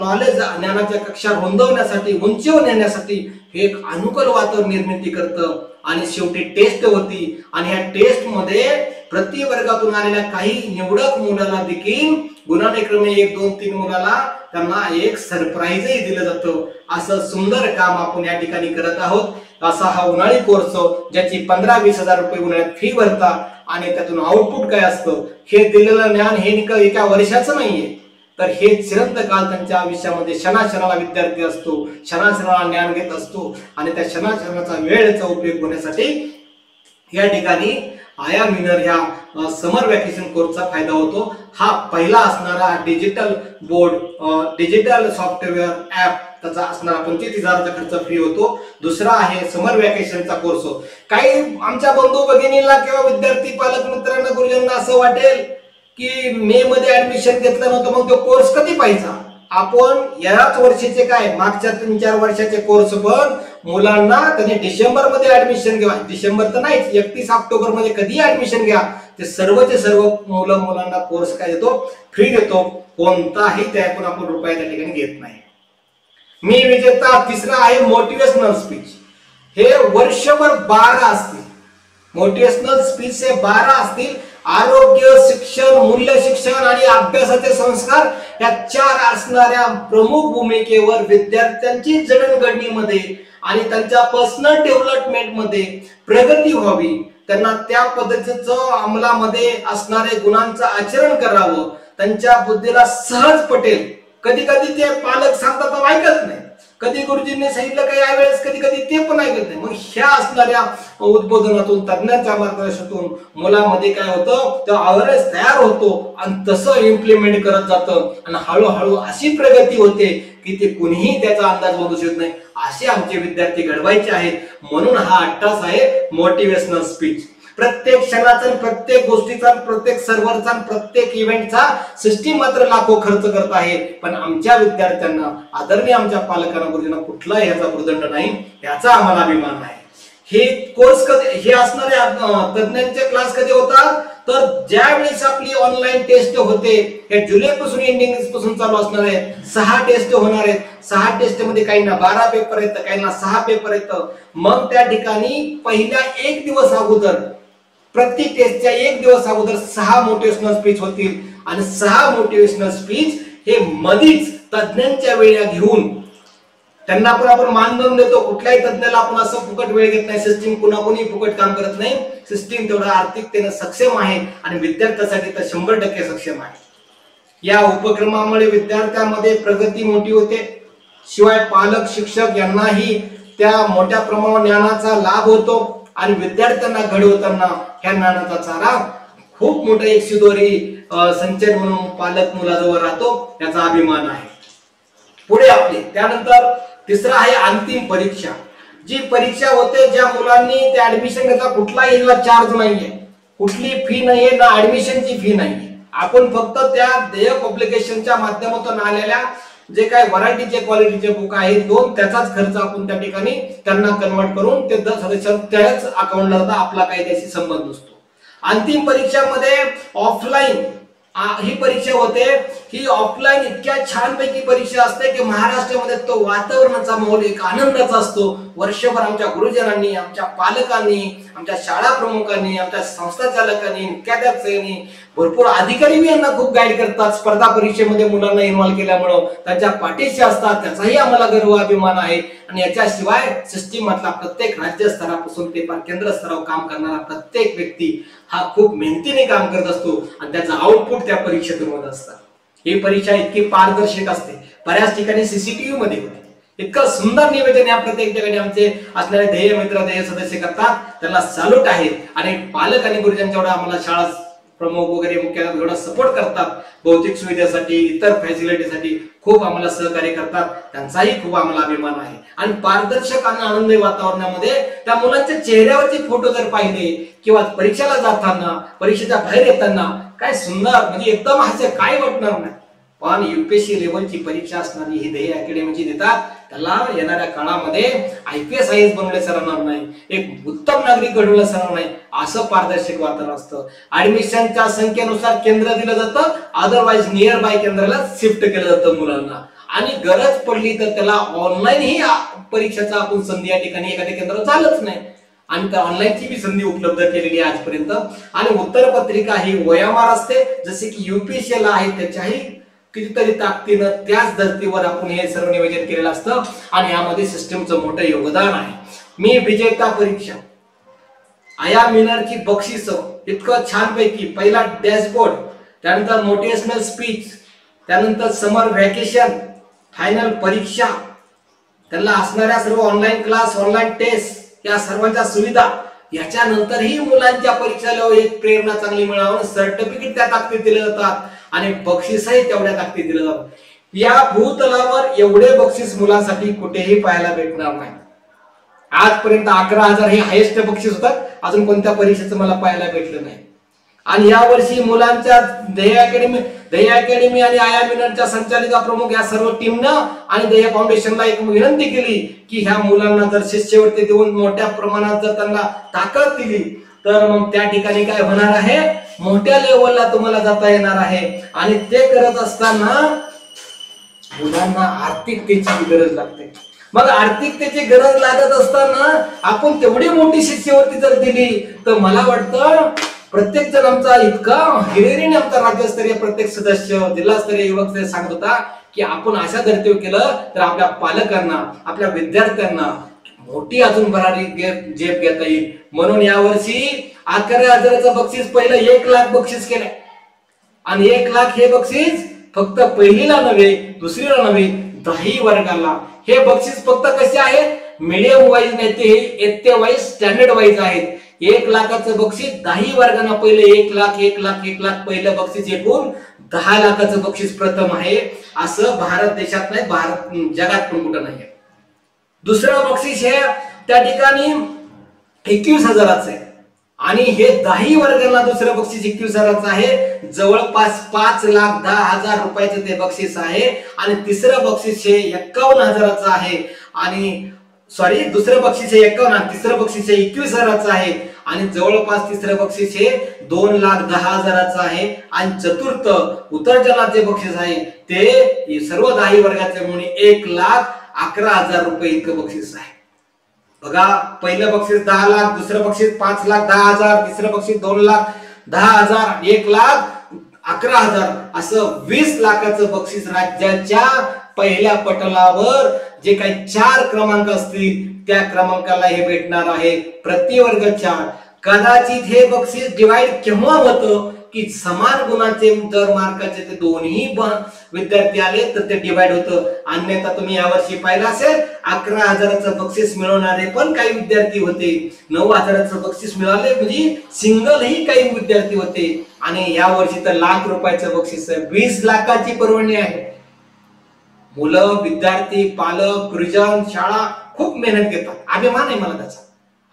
नॉलेज, ज्ञानाच्या कक्षा रुंदवण्यासाठी, उंचीवर नेण्यासाठी हे एक अनुकूल वातावरण निर्मिती करतं. आणि शेवटी टेस्ट होती आणि ह्या टेस्ट मध्ये प्रति वर्गातून आलेल्या काही निवडक मुलांना देखील गुणाने क्रमे 1, 2, 3 मुलाला त्यांना एक सरप्राईजही दिलं जातं. असं सुंदर काम आपण या ठिकाणी करत आहोत. असा हा उन्हाळी कोर्स ज्याची 15-20 हजार रुपये उन्हाळ्यात फी भरता आणि त्यातून आउटपुट काय असतं हे दिलेलं ज्ञान हे एका वर्षाचं नाहीये, तर हे चिरंतकाळ त्यांच्या आयुष्यामध्ये क्षणाक्षणाला विद्यार्थी असतो, क्षणाक्षणाला ज्ञान घेत असतो. आणि त्या क्षणाक्षणाचा वेळेचा उपयोग होण्यासाठी या ठिकाणी आया मिनर ह्या समर वॅकेशन कोर्सचा फायदा होतो. हा पहिला असणारा digital board, digital software app, त्याचा असणारा 25,000चा खर्च फ्री होतो. दुसरा आहे समर वॅकेशनचा कोर्स. काही आमच्या बंधू भगिनीला किंवा विद्यार्थी पालक मित्रांना, गुरुजनांना असं वाटेल की मे मध्ये ऍडमिशन घेतलं नव्हतं, मग तो कोर्स कधी पाहिजे. आपण याच वर्षीचे काय मागच्या 3-4 वर्षाचे कोर्स पण मुलांना त्यांनी डिसेंबर मध्ये ऍडमिशन घ्या, डिसेंबर तर नाहीच, 31 ऑक्टोबर मध्ये कधी ऍडमिशन घ्या, ते सर्वचे सर्व मुलांना कोर्स काय देतो, फ्री देतो, कोणताही त्यातून आपण रुपया त्या ठिकाणी घेत नाही. मी विजेता. तिसरा आहे मोटिवेशनल स्पीच. हे वर्षभर 12 असतील. मोटिवेशनल स्पीच हे 12 असतील. आरोग्य, शिक्षण, मूल्य शिक्षण आणि अभ्यासाचे संस्कार या 4 असणाऱ्या प्रमुख भूमिकेवर विद्यार्थ्यांची जडणघडणीमध्ये आणि त्यांच्या पर्सनल डेव्हलपमेंट मध्ये प्रगती व्हावी, त्यांना त्या पद्धतीचं अंमलामध्ये असणारे गुणांचं आचरण करावं, त्यांच्या बुद्धीला सहज पटेल. कधी कधी ते पालक सांगतात तर ऐकत नाही, कधी गुरुजींनी सांगितलं काही यावेळेस कधी कधी ते पण ऐकत नाही. मग ह्या असणाऱ्या उद्बोधनातून, तज्ञांच्या मार्गदर्शनातून मुलामध्ये काय होतं, तर अवेअरनेस तयार होतो आणि तसं इम्प्लिमेंट करत जातं आणि हळूहळू अशी प्रगती होते की ते कुणीही त्याचा अंदाज बांधू शकत नाही. असे आमचे विद्यार्थी घडवायचे आहेत. म्हणून हा अट्टास आहे मोटिवेशनल स्पीच. प्रत्येक क्षणाचा, प्रत्येक गोष्टीचा, प्रत्येक सर्व्हरचा, प्रत्येक इव्हेंटचा सिस्टीम मात्र लाखो खर्च करत आहे. पण आमच्या विद्यार्थ्यांना, आदरणीय आमच्या पालकांना, गुरुजींना कुठलाही याचा भूर्दंड नाही, याचा आम्हाला अभिमान आहे. हे कोर्स कधी, हे असणारे तज्ञांचे क्लास कधी होतात, तर ज्या वेळेस आपली ऑनलाईन टेस्ट होते, हे जुलैपासून एंडिंग पासून चालू असणार आहे. 6 टेस्ट होणार आहेत. 6 टेस्ट मध्ये काहींना 12 पेपर आहेत, काहींना 6 पेपर आहेत. मग त्या ठिकाणी पहिल्या 1 दिवस अगोदर, प्रति टेस्टच्या 1 दिवस अगोदर 6 मोटिवेशनल स्पीच होतील आणि 6 मोटिवेशनल स्पीच हे मधीच तज्ञांच्या वेळा घेऊन त्यांना पण आपण मानधन देतो. कुठल्याही तज्ञाला आपण असं फुकट वेळ घेत नाही. सिस्टीम कुणाकोणी फुकट काम करत नाही. सिस्टीम तेवढा आर्थिकतेने सक्षम आहे आणि विद्यार्थ्यांसाठी तर 100% सक्षम आहे. या उपक्रमामुळे विद्यार्थ्यांमध्ये प्रगती मोठी होते. शिवाय पालक, शिक्षक यांनाही त्या मोठ्या प्रमाणावर ज्ञानाचा लाभ होतो आणि विद्यार्थ्यांना घडवताना ह्या ज्ञानाचा चारा खूप मोठा एक शिदोरी संचय म्हणून पालक मुलाजवळ राहतो, याचा अभिमान आहे. पुढे आपले त्यानंतर तिसरा आहे अंतिम परीक्षा. जी परीक्षा होते, ज्या मुलांनी ते ऍडमिशन घेतला, कुठलाही चार्ज नाहीये, कुठली फी नाहीये, ना ऍडमिशनची फी नाहीये. आपण फक्त त्या देय पब्लिकेशनच्या माध्यमातून आलेल्या जे काय व्हरायटीचे क्वालिटीचे बुक आहेत 2, त्याचाच खर्च आपण त्या ठिकाणी त्यांना कन्वर्ट करून ते सदस्य त्याच अकाउंटला जातात. आपला काही त्याशी संबंध नसतो. अंतिम परीक्षामध्ये ऑफलाईन ही परीक्षा होते. ही ऑफलाईन इतक्या छानपैकी परीक्षा असते की महाराष्ट्रामध्ये तो वातावरणाचा माहोल एक आनंदाचा असतो. वर्षभर आमच्या गुरुजनांनी, आमच्या पालकांनी, आमच्या शाळा प्रमुखांनी, आमच्या संस्था चालकांनी, मुख्याध्यापकांनी, भरपूर अधिकारी यांना खूप गाईड करतात. स्पर्धा परीक्षेमध्ये मुलांना इन्व्हॉल्व केल्यामुळं त्यांच्या पाठीशी असतात, त्याचाही आम्हाला गर्व अभिमान आहे. आणि याच्याशिवाय सिस्टीममधला प्रत्येक राज्य स्तरापासून ते केंद्र स्तरावर काम करणारा प्रत्येक व्यक्ती हा खूप मेहनतीने काम करत असतो आणि त्याचा आउटपुट त्या परीक्षेतून होत असतं. ही परीक्षा इतकी पारदर्शक असते. बऱ्याच ठिकाणी सीसीटीव्ही मध्ये होते. इतकं सुंदर निवेदन या प्रत्येक ठिकाणी आमचे असणारे ध्येय मित्र, ध्येय सदस्य करतात. त्यांना सॅल्यूट आहे. आणि पालक आणि गुरुजन जेवढा आम्हाला शाळा प्रमुख वगैरे मुख्याध्यापक जेवढा सपोर्ट करतात, भौतिक सुविधेसाठी, इतर फॅसिलिटीसाठी खूप आम्हाला सहकार्य करतात, त्यांचाही खूप आम्हाला अभिमान आहे. आणि पारदर्शक आणि आनंदी वातावरणामध्ये त्या मुलांच्या चेहऱ्यावरचे फोटो जर पाहिले किंवा परीक्षेला जाताना, परीक्षेच्या बाहेर येताना, काय सुंदर, म्हणजे एकदम हास्य, काय वाटणार नाही. पण युपीएससी लेवलची परीक्षा असणारी ही ध्येय अकॅडमीची देतात. त्याला येणाऱ्या काळामध्ये IPS IAS बनवले सरणार नाही, एक उत्तम नागरिक घडवलं सरणार नाही, असं पारदर्शक वातावरण असतं. ऍडमिशनच्या संख्येनुसार केंद्र दिलं जातं, अदरवाईज नियर बाय केंद्राला शिफ्ट केलं जातं मुलांना. आणि गरज पडली तर त्याला ऑनलाईन ही परीक्षेचा आपण संधी या ठिकाणी एखाद्या केंद्रावर चालत नाही. आणि त्या ऑनलाईनची बी संधी उपलब्ध केलेली आहे आजपर्यंत. आणि उत्तर पत्रिका ही वयामार असते, जसे की UPSC ला आहे, त्याच्याही कितीतरी ताकदीनं त्याच धर्तीवर आपण हे सर्व नियोजन केलेलं असतं. आणि यामध्ये सिस्टमचं मोठं योगदान आहे. मी विजेता परीक्षा, आया मिनरची बक्षीस, इतकं छानपैकी पहिला डॅशबोर्ड, त्यानंतर मोटिवेशनल स्पीच, त्यानंतर समर व्हॅकेशन, फायनल परीक्षा, त्याला असणाऱ्या सर्व ऑनलाईन क्लास, ऑनलाईन टेस्ट, या सर्वांच्या सुविधा, याच्यानंतरही मुलांच्या परीक्षेला एक प्रेरणा चांगली मिळावं, सर्टिफिकेट त्या ताकदीत दिले जातात आणि बक्षीसही तेवढ्या ताकदीत दिलं जातं. या भूतलावर एवढे बक्षीस मुलांसाठी कुठेही पाहायला भेटणार नाही. आजपर्यंत 11,000 हे हायेस्ट बक्षीस होतं. अजून कोणत्या परीक्षेचं मला पाहायला भेटलं नाही. आणि या वर्षी मुलांच्या दही अकॅडमी आणि आयामिनरच्या संचालिका प्रमुख या सर्व टीमनं आणि दही फाउंडेशनला एक विनंती केली की ह्या मुलांना जर शिष्यवृत्ती देऊन मोठ्या प्रमाणात जर त्यांना ताकद दिली तर मग त्या ठिकाणी काय होणार आहे, मोठ्या लेवलला तुम्हाला जाता येणार आहे. आणि ते करत असताना मुलांना आर्थिकतेची गरज लागते. मग आर्थिकतेची गरज लागत असताना आपण तेवढी मोठी शिष्यवृत्ती जर दिली तर मला वाटतं प्रत्येक जण आमचा इतका हिरिरीने आमचा राज्यस्तरीय प्रत्येक सदस्य जिल्हास्तरीय युवक सांगत होता की आपण अशा धर्तीवर केलं तर आपल्या पालकांना आपल्या विद्यार्थ्यांना मोठी अजून भरारी झेप घेता येईल. म्हणून यावर्षी 11,000चं बक्षीस पहिलं 1 लाख बक्षीस केलंय आणि 1 लाख हे बक्षीस फक्त पहिलीला नव्हे, दुसरीला नव्हे, 10वी वर्गाला. हे बक्षीस फक्त कसे आहेत, मीडियम वाईज नाही ते इयत्ते वाईज स्टँडर्ड वाईज आहेत. 1 लाखाचं बक्षीस 10वी वर्गांना पहिले 1 लाख 1 लाख 1 लाख पहिलं बक्षीस एकूण 10 लाखाचं बक्षीस प्रथम आहे. असं भारत देशात नाही, भारत जगात पण कुठं नाही. दुसरं बक्षीस हे त्या ठिकाणी 21,000चं आहे आणि हे 10वी वर्गाला दुसरं बक्षीस 21,000चं आहे. जवळपास 5,10,000 रुपयाचं ते बक्षीस आहे. आणि तिसरं बक्षीस हे 51,000चं आहे. आणि सॉरी, दुसरं बक्षीस हे 51, तिसरं बक्षीस हे 21,000चं आहे. आणि जवळपास तिसरं बक्षीस हे 2,10,000चं आहे. आणि चतुर्थ उतरजनाचे बक्षीस आहे ते सर्व 10वी वर्गाचे म्हणून 1,11,000 रुपये इतकं बक्षीस आहे. बघा, पहिलं बक्षीस 10 लाख, दुसरं बक्षीस 5,10,000, तिसरं बक्षीस 2,10,000, 1,11,000 असं 20 लाखाचं बक्षीस राज्याच्या पहिल्या पटलावर जे काही 4 क्रमांक असतील त्या क्रमांकाला हे भेटणार आहे. प्रतिवर्ग 4. कदाचित हे बक्षीस डिवाइड केव्हा होतं की समान गुणाचे जर मार्काचे ते दोन्ही विद्यार्थी आले तर ते डिवाइड होतं. अन्यथा तुम्ही यावर्षी पाहिलं असेल 11,000चं बक्षीस मिळवणारे पण काही विद्यार्थी होते, 9,000चं बक्षीस मिळाले म्हणजे सिंगल ही काही विद्यार्थी होते. आणि यावर्षी तर लाख रुपयाचं बक्षीस आहे. 20 लाखाची पर्वणी आहे. मुलं, विद्यार्थी, पालक, गुरुजन, शाळा खूप मेहनत घेतात. अभिमान आहे मला त्याचा.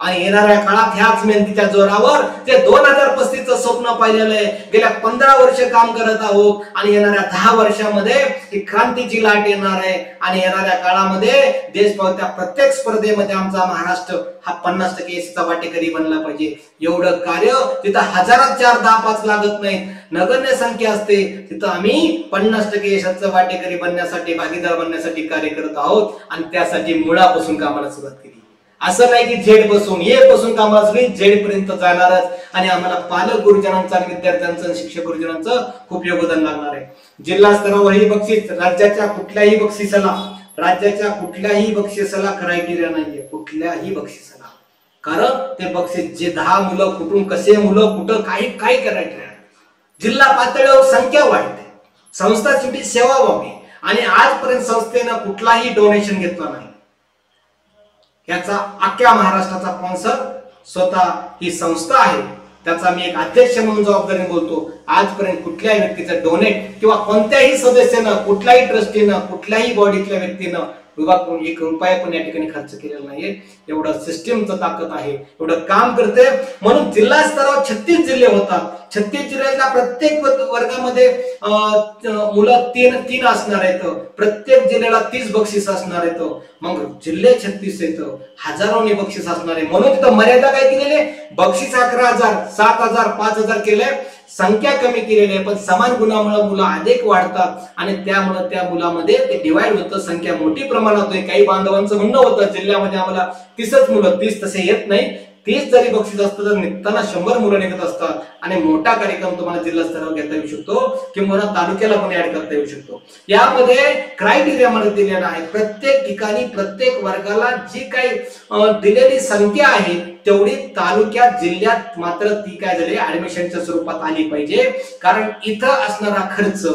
आणि येणाऱ्या काळात ह्याच मेहनतीच्या जोरावर ते 2035चं स्वप्न पाहिलेलं आहे. गेल्या 15 वर्ष काम करत आहोत आणि येणाऱ्या 10 वर्षामध्ये ही क्रांतीची लाट येणार आहे. आणि येणाऱ्या काळामध्ये देशभराच्या प्रत्येक स्पर्धेमध्ये आमचा महाराष्ट्र हा 50% यशाचा वाटेकरी बनला पाहिजे. एवढं कार्य तिथं हजारात 4, 10, 5 लागत नाहीत, नगण्य संख्या असते. तिथं आम्ही 50% यशाचं वाटेकरी बनण्यासाठी, भागीदार बनण्यासाठी कार्य करत आहोत. आणि त्यासाठी मुळापासून कामाला सुरुवात केली. असं नाही की झेड पासून, ए पासून कामाला सुरुवात, झेड पर्यंत जाणारच. आणि आम्हाला पालक गुरुजनांचं आणि विद्यार्थ्यांचं, शिक्षक गुरुजनांचं खूप योगदान लागणार आहे. जिल्हा स्तरावर ही बक्षीस राज्याच्या कुठल्याही बक्षिसाला क्रायटेरिया नाहीये, कुठल्याही बक्षिसाला. कारण ते बक्षीस जे 10 मुलं कुठून कसे मुलं कुठं काही क्रायटेरिया. जिल्हा पातळीवर संख्या वाढते, संस्था शेवटी सेवा व्हावी. आणि आजपर्यंत संस्थेनं कुठलाही डोनेशन घेतला नाही. याचा अख्ख्या महाराष्ट्राचा स्पॉन्सर स्वतः ही संस्था आहे. त्याचा मी एक अध्यक्ष म्हणून जबाबदारी बोलतो. आजपर्यंत कुठल्याही व्यक्तीचं डोनेट किंवा कोणत्याही सदस्यानं, कुठल्याही ट्रस्टीनं, कुठल्याही बॉडीतल्या व्यक्तीनं विभाग करून 1 रुपया पण या ठिकाणी खर्च केलेला नाहीये. एवढं सिस्टीमचं ताकद आहे, एवढं काम करते. म्हणून जिल्हा स्तरावर 36 जिल्हे होतात. 36 जिल्ह्याच्या प्रत्येक वर्गामध्ये मुलं 3 असणार आहेत. प्रत्येक जिल्ह्याला 30 बक्षीस असणार आहेत. मग जिल्हे 36 आहेत, हजारोनी बक्षीस असणार आहे. म्हणून तिथं मर्यादा काय केलेली आहे, बक्षीस 11,000, 7,000, 5,000 केले. संख्या कमी केलेली आहे, पण समान गुणामुळे मुलं अधिक वाढतात आणि त्यामुळे त्या मुलामध्ये ते डिवाइड होतं, संख्या मोठी प्रमाणात होते. काही बांधवांचं म्हणणं होतं जिल्ह्यामध्ये आम्हाला 30च मुलं, 30 तसे येत नाही. 30 जरी बक्षीस असतं तर निघताना 100 मुलं निघत असतात. आणि मोठा कार्यक्रम तुम्हाला जिल्हा स्तरावर घेता येऊ शकतो किंवा तालुक्याला पण ऍड करता येऊ शकतो. यामध्ये क्रायटेरिया मध्ये दिलेला आहे. प्रत्येक ठिकाणी प्रत्येक वर्गाला जी काही दिलेली संख्या आहे तेवढी तालुक्यात, जिल्ह्यात मात्र ती काय झाली ऍडमिशनच्या स्वरूपात आली पाहिजे. कारण इथं असणारा खर्च,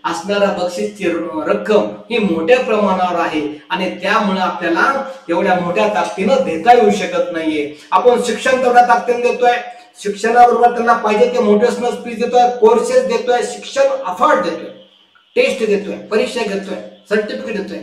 असणारा बक्षीसची रक्कम ही मोठ्या प्रमाणावर आहे आणि त्यामुळे आपल्याला एवढ्या मोठ्या ताकदीनं देता येऊ शकत नाहीये. आपण शिक्षण तेवढ्या ताकदीने देतोय, शिक्षणाबरोबर त्यांना पाहिजे ते मोटिवेशनल स्पीच देतोय, कोर्सेस देतोय, शिक्षण अफोर्ड देतोय, टेस्ट देतोय, परीक्षा घेतोय, सर्टिफिकेट देतोय.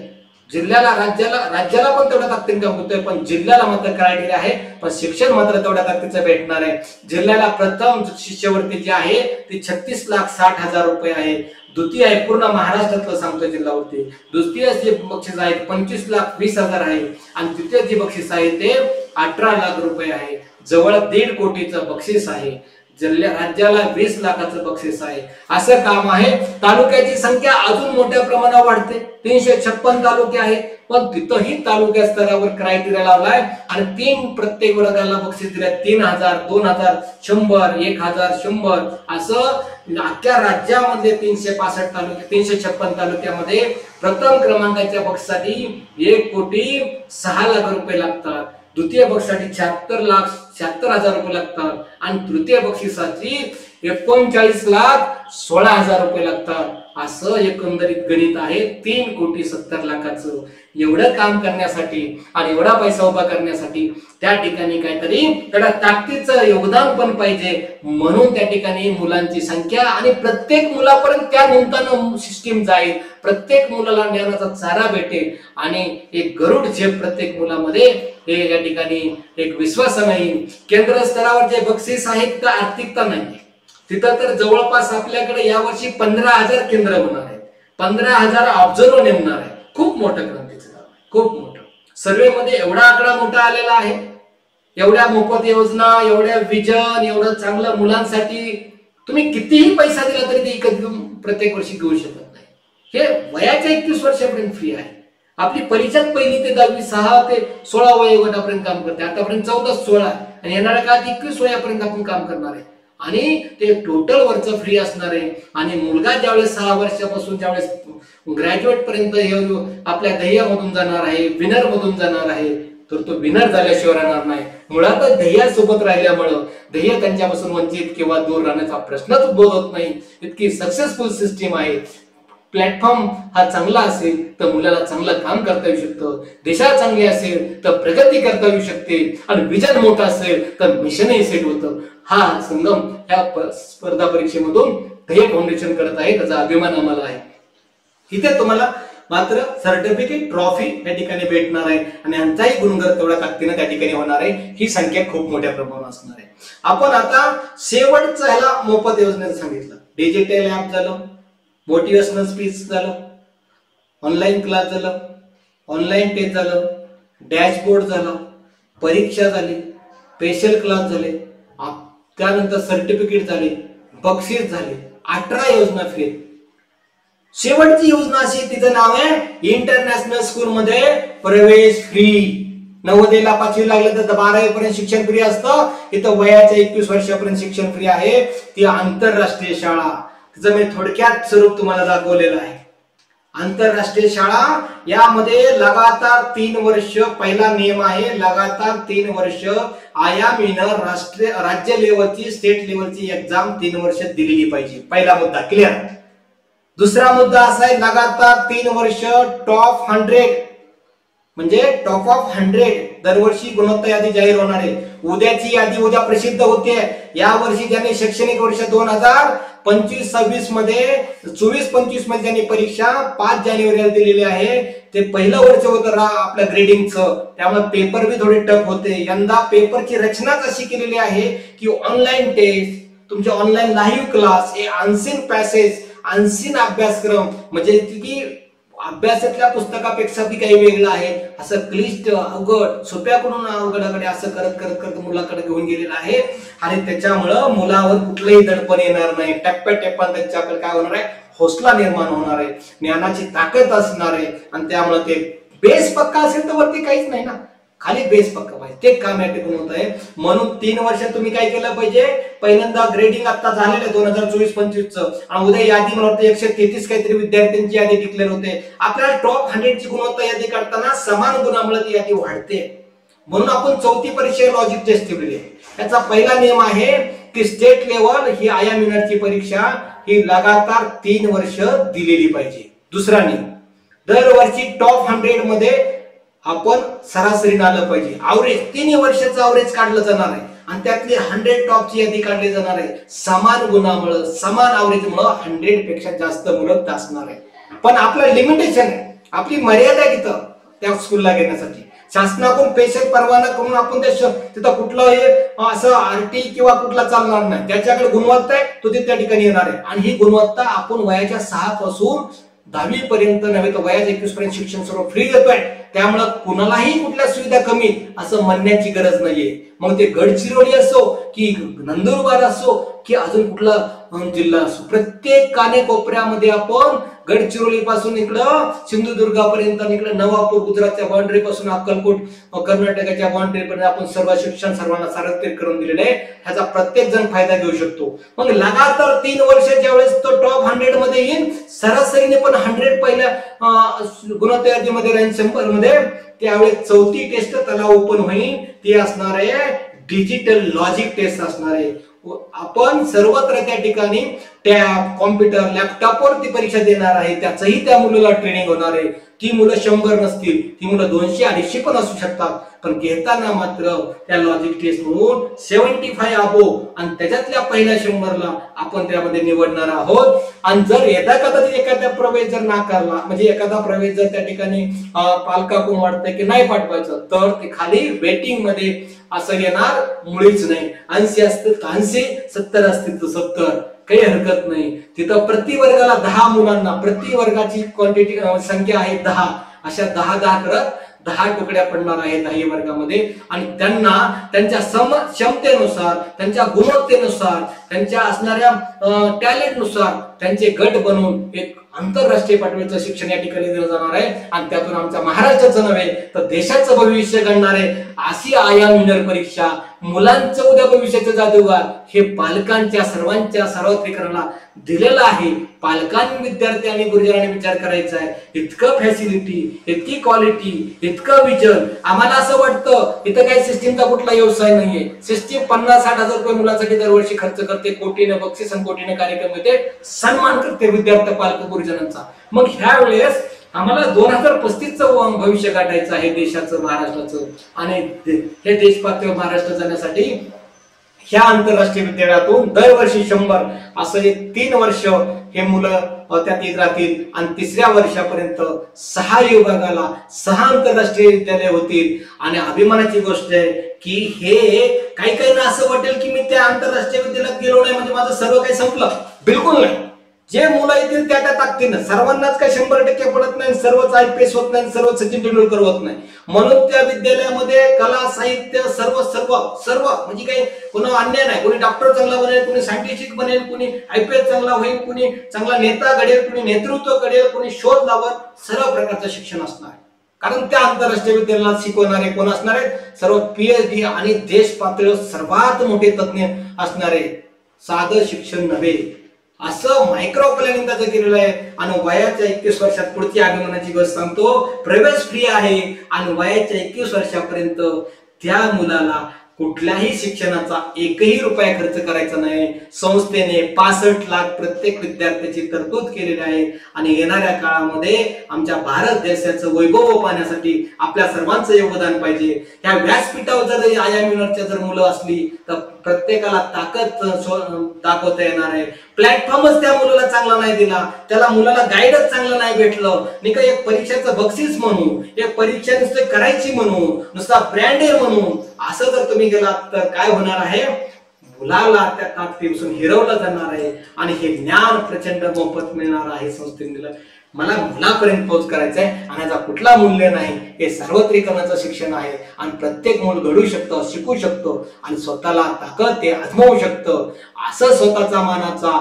राज्याला पण तेवढ्या ताकदीने काम होतोय, पण जिल्ह्याला मात्र क्रायटेरिया आहे, पण शिक्षण मात्र तेवढ्या ताकदीचं भेटणार आहे. जिल्ह्याला प्रथम शिष्यवृत्ती जी आहे ती 36,60,000 आहे. द्वितीय आहे, पूर्ण महाराष्ट्रातलं सांगतोय जिल्हावरती, द्वितीय जे बक्षीस आहे 25,20,000 आहे आणि तृतीय जे बक्षीस आहे ते 18 लाख रुपये आहे. जवळ 1.5 कोटीचं बक्षीस आहे. राज्याला 20 लाखाचं बक्षीस आहे. असं काम आहे. तालुक्याची संख्या अजून मोठ्या प्रमाणावर वाढते. 356 तालुके आहेत, पण तिथंही तालुक्या स्तरावर क्रायटेरिया लावलाय आणि 3 प्रत्येक वर्गाला बक्षीस दिले. 3,000, 2,000, 100, 1,000, 100 असं अख्ख्या राज्यामध्ये 365 तालुके, 356 तालुक्यामध्ये प्रथम क्रमांकाच्या बक्षीसाठी 1,06,00,000 लागतात. द्वितीय बक्षीसाठी 76,76,000 लागतात आणि तृतीय बक्षिसाची 39,16,000 लागतात. असं एकंदरीत गणित आहे 3,70,00,000. एवढं काम करण्यासाठी आणि एवढा पैसा उभा करण्यासाठी त्या ठिकाणी काहीतरी त्याला ताकदीचं योगदान पण पाहिजे. म्हणून त्या ठिकाणी मुलांची संख्या आणि प्रत्येक मुलापर्यंत त्या निमित्तानं सिस्टीम जाईल. प्रत्येक मुलाला ज्ञानाचा चारा भेटेल आणि एक गरुड झेप प्रत्येक मुलामध्ये हे या ठिकाणी एक विश्वास नाही. केंद्र स्तरावर जे बक्षीस आहेत तर आर्थिकता नाही. तिथं तर जवळपास आपल्याकडे यावर्षी 15,000 केंद्र होणार आहेत. 15,000 ऑब्झर्व्हर नेमणार आहे. खूप मोठं क्रांतीचं काम, खूप मोठं. सर्वे मध्ये एवढा आकडा मोठा आलेला आहे. एवढ्या मोफत योजना, एवढ्या विजन, एवढं चांगलं मुलांसाठी तुम्ही कितीही पैसा दिला तरी ते प्रत्येक वर्षी घेऊ शकत नाही. हे वयाच्या 21 वर्षापर्यंत फ्री आहे. आपली परिषद 1ली ते 10वी 6 ते 16 वयोगटापर्यंत काम करते. आतापर्यंत 14-16 आणि येणाऱ्या काळात 21 वयापर्यंत आपण काम करणार आहे आणि ते टोटल वरचं फ्री असणार आहे. आणि मुलगा ज्यावेळेस 6 वर्षापासून ज्यावेळेस ग्रॅज्युएट पर्यंत आपल्या ध्येयामधून जाणार आहे, विनर मधून जाणार आहे, तर तो विनर झाल्याशिवाय राहणार नाही. मुळातच ध्येयासोबत राहिल्यामुळं ध्येय त्यांच्यापासून वंचित किंवा दूर राहण्याचा प्रश्नच उद्भवत नाही. इतकी सक्सेसफुल सिस्टीम आहे. प्लॅटफॉर्म हा चांगला असेल तर मुलाला चांगलं काम करता येऊ शकतं. दिशा चांगली असेल तर प्रगती करता येऊ शकते आणि विजन मोठा असेल तर मिशनही सेट होतं. हा संगम या स्पर्धा परीक्षेमधून ध्येय फाउंडेशन करत आहे. त्याचा अभिमान आम्हाला आहे. इथे तुम्हाला मात्र सर्टिफिकेट, ट्रॉफी या ठिकाणी भेटणार आहे आणि यांचाही गुणगर तेवढ्या ताकदीने त्या ठिकाणी होणार आहे. ही संख्या खूप मोठ्या प्रमाणात असणार आहे. आपण आता शेवटचं ह्याला मोफत योजनेचं सांगितलं. डिजिटल ऍप झालं, मोटिवेशनल स्पीच झालं, ऑनलाईन क्लास झालं, ऑनलाईन टेस्ट झालं, डॅशबोर्ड झाला, परीक्षा झाली, स्पेशल क्लास झाले, त्यानंतर सर्टिफिकेट झाले, बक्षीस झाले, 18 योजना फ्री. शेवटची योजना अशी, तिचं नाव आहे इंटरनॅशनल स्कूल मध्ये प्रवेश फ्री. 9वीला 5वी लागलं तर 12वी पर्यंत शिक्षण फ्री असतं. इथं वयाच्या 21 वर्षापर्यंत शिक्षण फ्री आहे. ती आंतरराष्ट्रीय शाळा. तिचं मी थोडक्यात स्वरूप तुम्हाला दाखवलेलं आहे. आंतरराष्ट्रीय शाळा यामध्ये लगातार 3 वर्ष, पहिला नियम आहे लगातार 3 वर्ष आयामीनं राज्य लेवलची, स्टेट लेवलची एक्झाम 3 वर्ष दिलेली पाहिजे. पहिला मुद्दा क्लिअर. दुसरा मुद्दा असा आहे लगातार 3 वर्ष टॉप 100 म्हणजे टॉप ऑफ 100 दरवर्षी गुणवत्ता यादी जाहीर होणार आहे. उद्याची यादी उद्या प्रसिद्ध होते. या वर्षी ज्यांनी शैक्षणिक वर्ष 2025-26 मध्ये 24-25 मध्ये ज्यांनी परीक्षा 5 जानेवारीला दिलेली आहे, ते पहिलं वर्ष होतं आपल्या ग्रेडिंगचं. त्यामुळे पेपर बी थोडे टफ होते. यंदा पेपरची रचनाच अशी केलेली आहे की ऑनलाईन टेस्ट, तुमचे ऑनलाईन लाईव्ह क्लास, हे अनसीन पॅसेज, अनसीन अभ्यासक्रम, म्हणजे की अभ्यासातल्या पुस्तकापेक्षा बी काही वेगळं आहे. असं क्लिष्ट, अवघड, सोप्याकडून अवघडाकडे असं करत करत करत मुलाकडे घेऊन गेलेलं आहे. आणि त्याच्यामुळं मुलावर कुठलंही दडपण येणार नाही. टप्प्याटप्प्यानं त्याच्याकडे काय होणार आहे, हौसला निर्माण होणार आहे, ज्ञानाची ताकद असणार आहे. आणि त्यामुळे ते बेस पक्का असेल तर वरती काहीच नाही ना, खाली बेस पक्का पाहिजे. ते काम या ठिकाणी होत आहे. म्हणून 3 वर्ष तुम्ही काय केलं पाहिजे, पहिल्यांदा ग्रेडिंग आता झालेलं 2024-25 आणि उद्या यादी मला वाटतं 133 काहीतरी विद्यार्थ्यांची यादी डिक्लेअर होते. आपल्याला टॉप 100 ची गुणवत्ता यादी काढताना समान गुणामुळे ती यादी वाढते. म्हणून आपण 4थी परीक्षा लॉजिक टेस्ट ठेवली आहे. याचा पहिला नियम आहे की स्टेट लेवल ही आयामीनची परीक्षा ही लगातार 3 वर्ष दिलेली पाहिजे. दुसरा नियम, दरवर्षी टॉप 100 मध्ये आपण सरासरी आलं पाहिजे. अवरेज 3 वर्षाचं अवरेज काढलं जाणार आहे आणि त्यातली 100 टॉपची यादी काढली जाणार आहे. समान गुणामुळे, समान अवरेजमुळे 100 पेक्षा जास्त मुलं असणार आहे. पण आपलं लिमिटेशन आहे. आपली मर्यादा आहे तिथं त्या स्कूलला घेण्यासाठी. शासनाकडून स्पेशल परवाना करून आपण तिथं कुठलाही असं आरटी किंवा कुठला चालणार नाही. ज्याच्याकडे गुणवत्ता आहे तो त्या ठिकाणी येणार आहे. आणि ही गुणवत्ता आपण वयाच्या 6 पासून 10वी पर्यंत नव्हे तर वयाच्या 21 पर्यंत शिक्षण सर्व फ्री देतोय. त्यामुळे कुणालाही कुठल्या सुविधा कमी असं म्हणण्याची गरज नाहीये. मग ते गडचिरोली असो की नंदुरबार असो की अजून कुठला जिल्हा असो, प्रत्येक कानेकोपऱ्यामध्ये आपण गडचिरोली पासून इकडं सिंधुदुर्गापर्यंत आणि इकडे नवापूर गुजरातच्या बाउंड्री पासून अक्कलकोट कर्नाटकाच्या बाउंड्री पर्यंत आपण सर्व शिक्षण सर्वांना सार्वत्रिक करून दिलेले आहे. ह्याचा प्रत्येक जण फायदा घेऊ शकतो. मग लगातार 3 वर्ष ज्यावेळेस तो टॉप 100 मध्ये येईल, सरासरीने पण 100 पहिल्या गुणवत्ता यादीमध्ये राहील 100 मध्ये, त्यावेळेस 4थी टेस्ट त्याला ओपन होईल. ती असणार आहे डिजिटल लॉजिक टेस्ट असणार आहे. आपण सर्वत्र त्या ठिकाणी टॅब कॉम्प्युटर लॅपटॉपवर ती परीक्षा देणार आहे. त्याचंही त्या मुलाला ट्रेनिंग होणार आहे. ती मुलं 100 नसतील, ती मुलं 200-250 पण असू शकतात. पण घेताना मात्र त्या लॉजिक टेस्ट म्हणून 75 अबोव आणि त्याच्यातल्या पहिल्या 100ला आपण त्यामध्ये निवडणार आहोत. आणि जर एखादा प्रवेश जर नाकारला, म्हणजे एखादा प्रवेश जर त्या ठिकाणी पालकाकडून वाटतंय की नाही पाठवायचं, तर ते खाली वेटिंग मध्ये असं येणार मुळीच नाही. 80 असतील तर 80, 70 असतील तर 70, काही हरकत नाही. तिथं प्रति वर्गाला 10 मुलांना, प्रति वर्गाची क्वांटिटी संख्या आहे 10, अशा 10 करत 10 तुकड्या पडणार आहेत 10 वर्गामध्ये. आणि त्यांना त्यांच्या क्षमतेनुसार, त्यांच्या गुणवत्तेनुसार, त्यांच्या असणाऱ्या टॅलेंटनुसार त्यांचे गट बनवून एक आंतरराष्ट्रीय पातळीचं शिक्षण या ठिकाणी दिलं जाणार आहे. आणि त्यातून आमच्या महाराष्ट्राचं नव्हे तर देशाचं भविष्य घडणार आहे. अशी आयामहीन परीक्षा, मुलांचं उद्या भविष्याचं जादूगार हे पालकांच्या सर्वांच्या सार्वत्रिकरणाला दिलेलं आहे. पालकांनी, विद्यार्थी आणि गुरुजनांनी विचार करायचा आहे. इतकं फॅसिलिटी, इतकी क्वालिटी, इतकं विजन. आम्हाला असं वाटतं इथं काही सिस्टीमचा कुठला व्यवसाय नाहीये. सिस्टीम 50-60 हजार रुपये मुलासाठी दरवर्षी खर्च करते, कोटीने बक्षीस आणि कोटीने कार्यक्रम घेते, सन्मान करते विद्यार्थी पालक गुरुजनांचा. मग ह्या वेळेस आम्हाला 2035चं भविष्य गाठायचं आहे देशाचं, महाराष्ट्राचं. आणि हे देश पातळीवर महाराष्ट्र जाण्यासाठी ह्या आंतरराष्ट्रीय विद्यालयातून दरवर्षी 100 असं 3 वर्ष हे मुलं त्यात येत राहतील. आणि 3ऱ्या वर्षापर्यंत 6 विभागाला 6 आंतरराष्ट्रीय विद्यालय होतील. आणि अभिमानाची गोष्ट आहे की हे काही ना असं वाटेल की मी त्या आंतरराष्ट्रीय विद्यालयात गेलो नाही म्हणजे माझं सर्व काही संपलं. बिलकुल नाही. जे मुलं येतील त्या ताकदीनं, सर्वांनाच काही 100% पडत नाही, सर्वच IPS होत नाही, सर्व सचिन तेंडुलकर होत नाही. म्हणून त्या विद्यालयामध्ये कला, साहित्य सर्व सर्व सर्व म्हणजे काही कोणा अन्याय नाही. कोणी डॉक्टर चांगला बनेल, कोणी सायंटिस्टिक बनेल, कोणी IPS चांगला होईल, कोणी चांगला नेता घडेल, कोणी नेतृत्व घडेल, कोणी शोध लावत, सर्व प्रकारचं शिक्षण असणार आहे. कारण त्या आंतरराष्ट्रीय विद्यालयात शिकवणारे कोण असणार आहेत? सर्व PhD आणि देश पातळीवर सर्वात मोठे तज्ञ असणारे, साधं शिक्षण नव्हे. असं मायक्रो प्लॅनिंग त्याचं केलेलं आहे. आणि वयाच्या 21 वर्षात पुढची अभिमानाची गोष्ट सांगतो, प्रवेश फ्री आहे. आणि वयाच्या 21 वर्षापर्यंत त्या मुलाला कुठल्याही शिक्षणाचा 1ही रुपया खर्च करायचा नाही. संस्थेने 65 लाख प्रत्येक विद्यार्थ्याची तरतूद केलेली आहे. आणि येणाऱ्या काळामध्ये आमच्या भारत देशाचं वैभव पाहण्यासाठी आपल्या सर्वांचं योगदान पाहिजे. या व्यासपीठावर जर आयामीनरच्या जर मुलं असली तर प्रत्येकाला ताकद दाखवता येणार आहे. प्लॅटफॉर्मच त्या मुलाला चांगला नाही दिला, त्याला मुलाला गाईडच चांगलं नाही भेटलं, नाही का एक परीक्षेचं बक्षीस म्हणून, एक परीक्षा नुसतं करायची म्हणून, नुसता ब्रँड आहे म्हणून असं जर तुम्ही गेलात तर काय होणार आहे? मुलाला त्या ताकदीपासून हिरवलं जाणार आहे. आणि हे ज्ञान प्रचंड मोफत मिळणार आहे संस्थेने. मला मुलापर्यंत पोहोच करायचंय आणि याचा कुठला मूल्य नाही. हे सार्वत्रिकरणाचं शिक्षण आहे. आणि प्रत्येक मूल घडू शकतं, शिकू शकतो आणि स्वतःला ताकद ते आजमावू शकतं. असं स्वतःचा मानाचा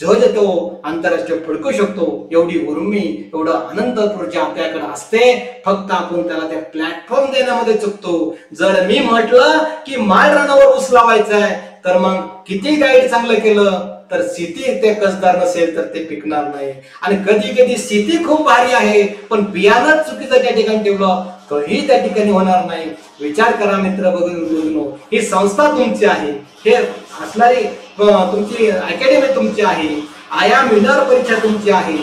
जज तो आंतरराष्ट्रीय फडकू शकतो. एवढी उर्मी, एवढं अनंत ऊर्जा आपल्याकडे असते. फक्त आपण त्याला त्या प्लॅटफॉर्म देण्यामध्ये चुकतो. जर मी म्हटलं की माळ रानावर ऊस लावायचा आहे तर मग किती गाईड चांगलं केलं तर शेती ते कसदार नसेल तर ते पिकणार नाही. आणि कधी कधी शेती खूप भारी आहे पण बियाणं चुकीचं त्या ठिकाणी ठेवलं तरीही त्या ठिकाणी होणार नाही. विचार करा मित्र बघून, ही संस्था तुमची आहे, हे असणारी तुमची अकॅडमी तुमची आहे, आयामहीन परीक्षा तुमची आहे.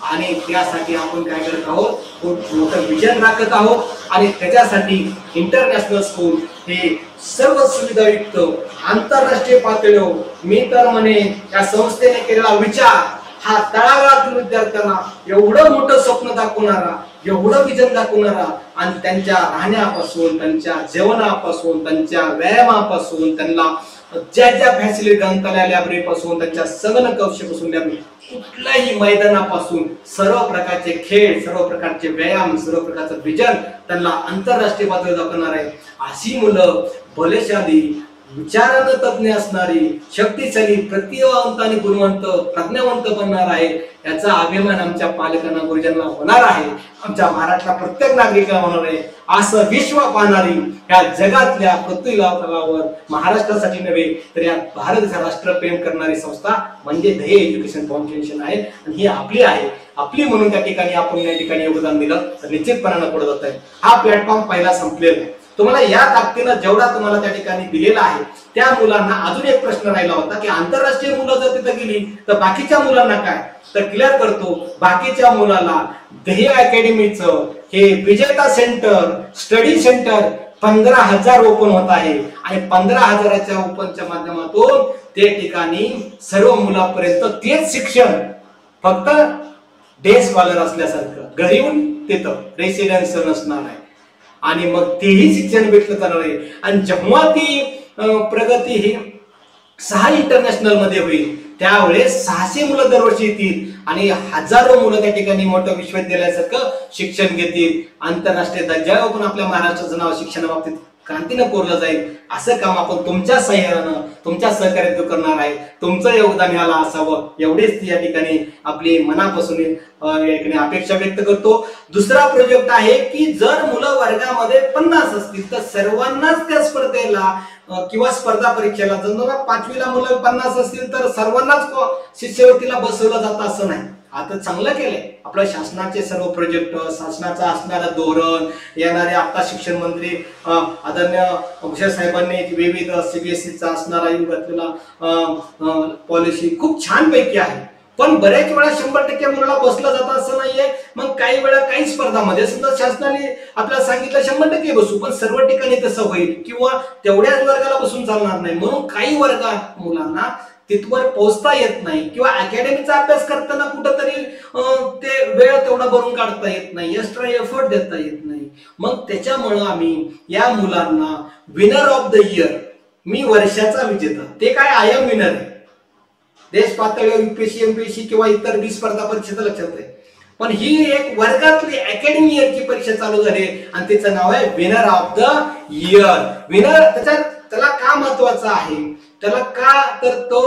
आणि त्यासाठी आपण काय करत आहोत? खूप मोठं विजन राखत आहोत. आणि त्याच्यासाठी इंटरनॅशनल स्कूल हे सर्व सुविधायुक्त आंतरराष्ट्रीय पातळीवर मी तर म्हणे या संस्थेने केलेला विचार हा तळागाळातील विद्यार्थ्यांना एवढं मोठं स्वप्न दाखवणारा, एवढं विजन दाखवणारा आणि त्यांच्या राहण्यापासून, त्यांच्या जेवणापासून, त्यांच्या व्यायामापासून, त्यांना ज्या ज्या फॅसिलिटी, ग्रंथालय लायब्ररी पासून, त्यांच्या संगणक कौशल्यापासून, कुठल्याही मैदानापासून सर्व प्रकारचे खेळ, सर्व प्रकारचे व्यायाम, सर्व प्रकारचं विजन त्यांना आंतरराष्ट्रीय पातळीवर दाखवणार आहे. अशी मुलं बलशाली, विचारानं तज्ञ असणारी, शक्तिशाली, प्रतिभावंत आणि गुणवंत, प्रज्ञावंत बनणार आहे. याचा अभिमान आमच्या पालकांना, गुरुजनांना होणार आहे. आमच्या महाराष्ट्रात प्रत्येक नागरिकाला होणार आहे. असं विश्व पाहणारी या जगातल्या पृथ्वीवर महाराष्ट्रासाठी नव्हे तर या भारत देशात राष्ट्रप्रेम करणारी संस्था म्हणजे ध्येय एज्युकेशन फाउंडेशन आहे. आणि ही आपली आहे. आपली म्हणून त्या ठिकाणी आपण या ठिकाणी योगदान दिलं तर निश्चितपणानं पुढे जात आहे. हा प्लॅटफॉर्म पहिला संपलेला आहे. तुम्हाला या ताकदीनं जेवढा तुम्हाला त्या ठिकाणी दिलेला आहे, त्या मुलांना अजून एक प्रश्न राहिला होता की आंतरराष्ट्रीय मुलं जर तिथे गेली तर बाकीच्या मुलांना काय, तर क्लिअर करतो. बाकीच्या मुलाला ध्येय अकॅडमीचं हे विजेता सेंटर, स्टडी सेंटर 15,000 ओपन होत आहे आणि 15,000च्या ओपनच्या माध्यमातून ते ठिकाणी सर्व मुलांपर्यंत तेच शिक्षण, फक्त डे स्कॉलर असल्यासारखं घरी येऊन तिथं रेसिडेन्स नसणार आहे आणि मग तेही शिक्षण भेटलं जाणार आहे. आणि जेव्हा ती प्रगती ही 6 इंटरनॅशनल मध्ये होईल त्यावेळेस 600 मुलं दरवर्षी येतील आणि हजारो मुलं त्या ठिकाणी मोठं विश्वविद्यालयासारखं शिक्षण घेतील. आंतरराष्ट्रीय दर्जावर पण आपल्या महाराष्ट्राचं नाव शिक्षणाबाबतीत क्रांतीनं कोरलं जाईल. असं काम आपण तुमच्या सहाय्यानं, तुमच्या सहकार्यातून करणार आहे. तुमचं योगदान याला असावं एवढीच या ठिकाणी आपली मनापासून या ठिकाणी अपेक्षा व्यक्त करतो. दुसरा प्रोजेक्ट आहे की जर मुलं वर्गामध्ये 50 असतील तर सर्वांनाच त्या स्पर्धेला किंवा स्पर्धा परीक्षेला, जर 5वीला मुलं 50 असतील तर सर्वांनाच शिष्यवृत्तीला बसवलं जातं असं नाही. आता चांगलं केलंय आपल्या शासनाचे सर्व प्रोजेक्ट, शासनाचं असणारं धोरण, येणारे आता शिक्षण मंत्री आदरणीय भुसे साहेबांनी विविध सीबीएसईचा असणारा युगातला पॉलिसी खूप छान पैकी आहे. पण बऱ्याच वेळा 100% मुलाला बसलं जातं असं नाहीये. मग काही वेळा काही स्पर्धामध्ये समजा शासनाने आपल्याला सांगितलं 100% बसू, पण सर्व ठिकाणी तसं होईल किंवा तेवढ्याच वर्गाला बसून चालणार नाही. म्हणून काही वर्गात मुलांना तिथवर पोहोचता येत नाही किंवा अकॅडमीचा अभ्यास करताना कुठंतरी ते वेळ तेवढा भरून काढता येत नाही, एक्स्ट्रा एफर्ट देता येत नाही. मग त्याच्यामुळं आम्ही या मुलांना विनर ऑफ द इयर, मी वर्षाचा विजेता, ते काय आय एम विनर आहे, देश पातळीवर UPSC MPSC किंवा इतर 20 स्पर्धा परीक्षेचं लक्षात आहे. पण ही एक वर्गातली अकॅडमी इयरची परीक्षा चालू झाली आणि तिचं नाव आहे winner of the year. Winner त्याला का महत्वाचं आहे, त्याला का, तर तो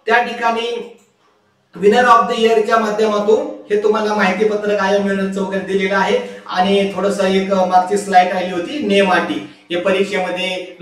त्या ठिकाणी विनर ऑफ द इयरच्या माध्यमातून हे तुम्हाला माहिती पत्रक आय एम विनरचं वगैरे दिलेलं आहे. आणि थोडस एक मागची स्लाइड आली होती नेमाटी, हे परीक्षेमध्ये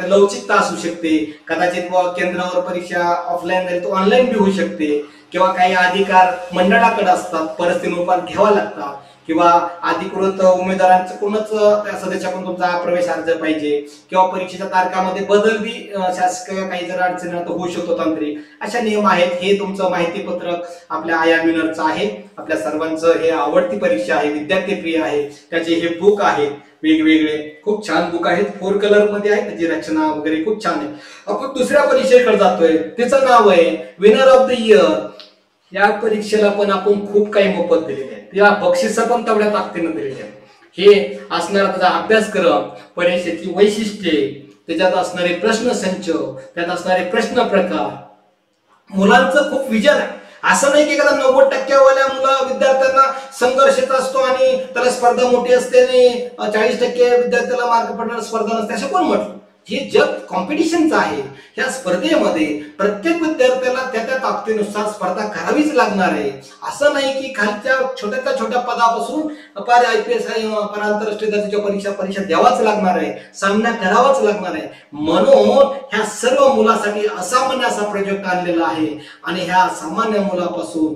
लवचिकता असू शकते. कदाचित केंद्रावर परीक्षा ऑफलाईन झाली तर ऑनलाईन बी होऊ शकते किंवा काही अधिकार मंडळाकडे असतात, परिस्थितीनुसार घ्यावा लागतात किंवा अधिकृत उमेदवारांचं कोणच त्या सदस्याकडून तुमचा प्रवेश अर्ज पाहिजे किंवा परीक्षेच्या तारखामध्ये बदल बी शासकीय काही जर अडचणी तर होऊ शकतो तांत्रिक, अशा नियम आहेत. हे तुमचं माहिती पत्रक आपल्या आय एम विनरचं आहे. आपल्या सर्वांचं हे आवडती परीक्षा आहे, विद्यार्थी प्रिय आहे. त्याचे हे बुक आहेत वेगवेगळे, खूप छान बुक आहेत, 4 कलर मध्ये आहे, त्याची रचना वगैरे खूप छान आहे. आपण दुसऱ्या परीक्षेकडे जातोय, तिचं नाव आहे विनर ऑफ द इयर. या परीक्षेला पण आपण खूप काही मोफत दिलेले आहे, या बक्षिस पण तेवढ्या ताकदीनं दिलेले आहे. हे असणारा त्याचा अभ्यासक्रम, परीक्षेची वैशिष्ट्ये, त्याच्यात असणारे प्रश्नसंच, त्यात असणारे प्रश्न प्रकार, मुलांचं खूप विजन आहे. असं नाही की एखादा 90% वाल्या मुलं विद्यार्थ्यांना संघर्षित असतो आणि त्याला स्पर्धा मोठी असते आणि 40% विद्यार्थ्याला मार्क पडणार स्पर्धा नसते, असं कोण म्हटलं. हे जग कॉम्पिटिशनचं आहे. या स्पर्धेमध्ये प्रत्येक विद्यार्थ्याला त्या ताकदीनुसार स्पर्धा करावीच लागणार आहे. असं नाही की खालच्या छोट्या पदापासून पार IPS पर आंतरराष्ट्रीय दर्जाच्या परीक्षा द्यावाच लागणार आहे, सामना करावाच लागणार आहे. म्हणून ह्या सर्व मुलासाठी असामान्य असा प्रोजेक्ट आणलेला आहे आणि ह्या सामान्य मुलापासून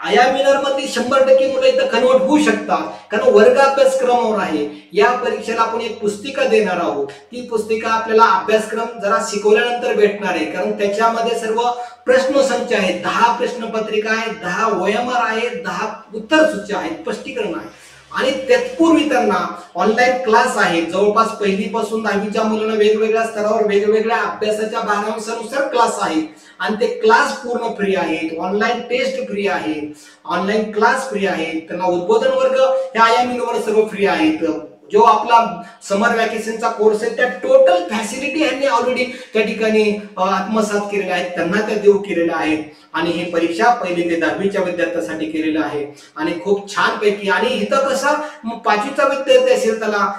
आया विनर मध्ये 100% मुलं इथं कन्वर्ट होऊ शकतात, कारण वर्ग अभ्यासक्रमावर आहे. या परीक्षेला आपण एक पुस्तिका देणार आहोत. ती पुस्तिका आपल्याला अभ्यासक्रम जरा शिकवल्यानंतर भेटणार आहे, कारण त्याच्यामध्ये सर्व प्रश्नसंच आहेत, 10 प्रश्नपत्रिका आहेत, 10 OMR आहेत, 10 उत्तर सूच्या आहेत, स्पष्टीकरण आहे. आणि तत्पूर्वी त्यांना ऑनलाईन क्लास आहेत. जवळपास 1ली पासून 10वीच्या मुलांना वेगवेगळ्या स्तरावर वेगवेगळ्या अभ्यासाच्या भारांनुसार क्लास आहेत आणि ते क्लास पूर्ण फ्री आहेत. ऑनलाईन टेस्ट फ्री आहेत, ऑनलाईन क्लास फ्री आहेत. त्यांना उद्बोधन वर्ग हे आयामीवर सर्व फ्री आहेत. जो आपला समर वॅकेशनचा कोर्स आहे त्या टोटल फॅसिलिटी यांनी ऑलरेडी त्या ठिकाणी आत्मसात केलेल्या आहेत, त्यांना त्या देऊ केलेल्या आहेत. आणि ही परीक्षा 1ली ते 10वीच्या विद्यार्थ्यांसाठी केलेली आहे आणि खूप छान पैकी. आणि इथं कसं 5वीचा विद्यार्थी असेल त्याला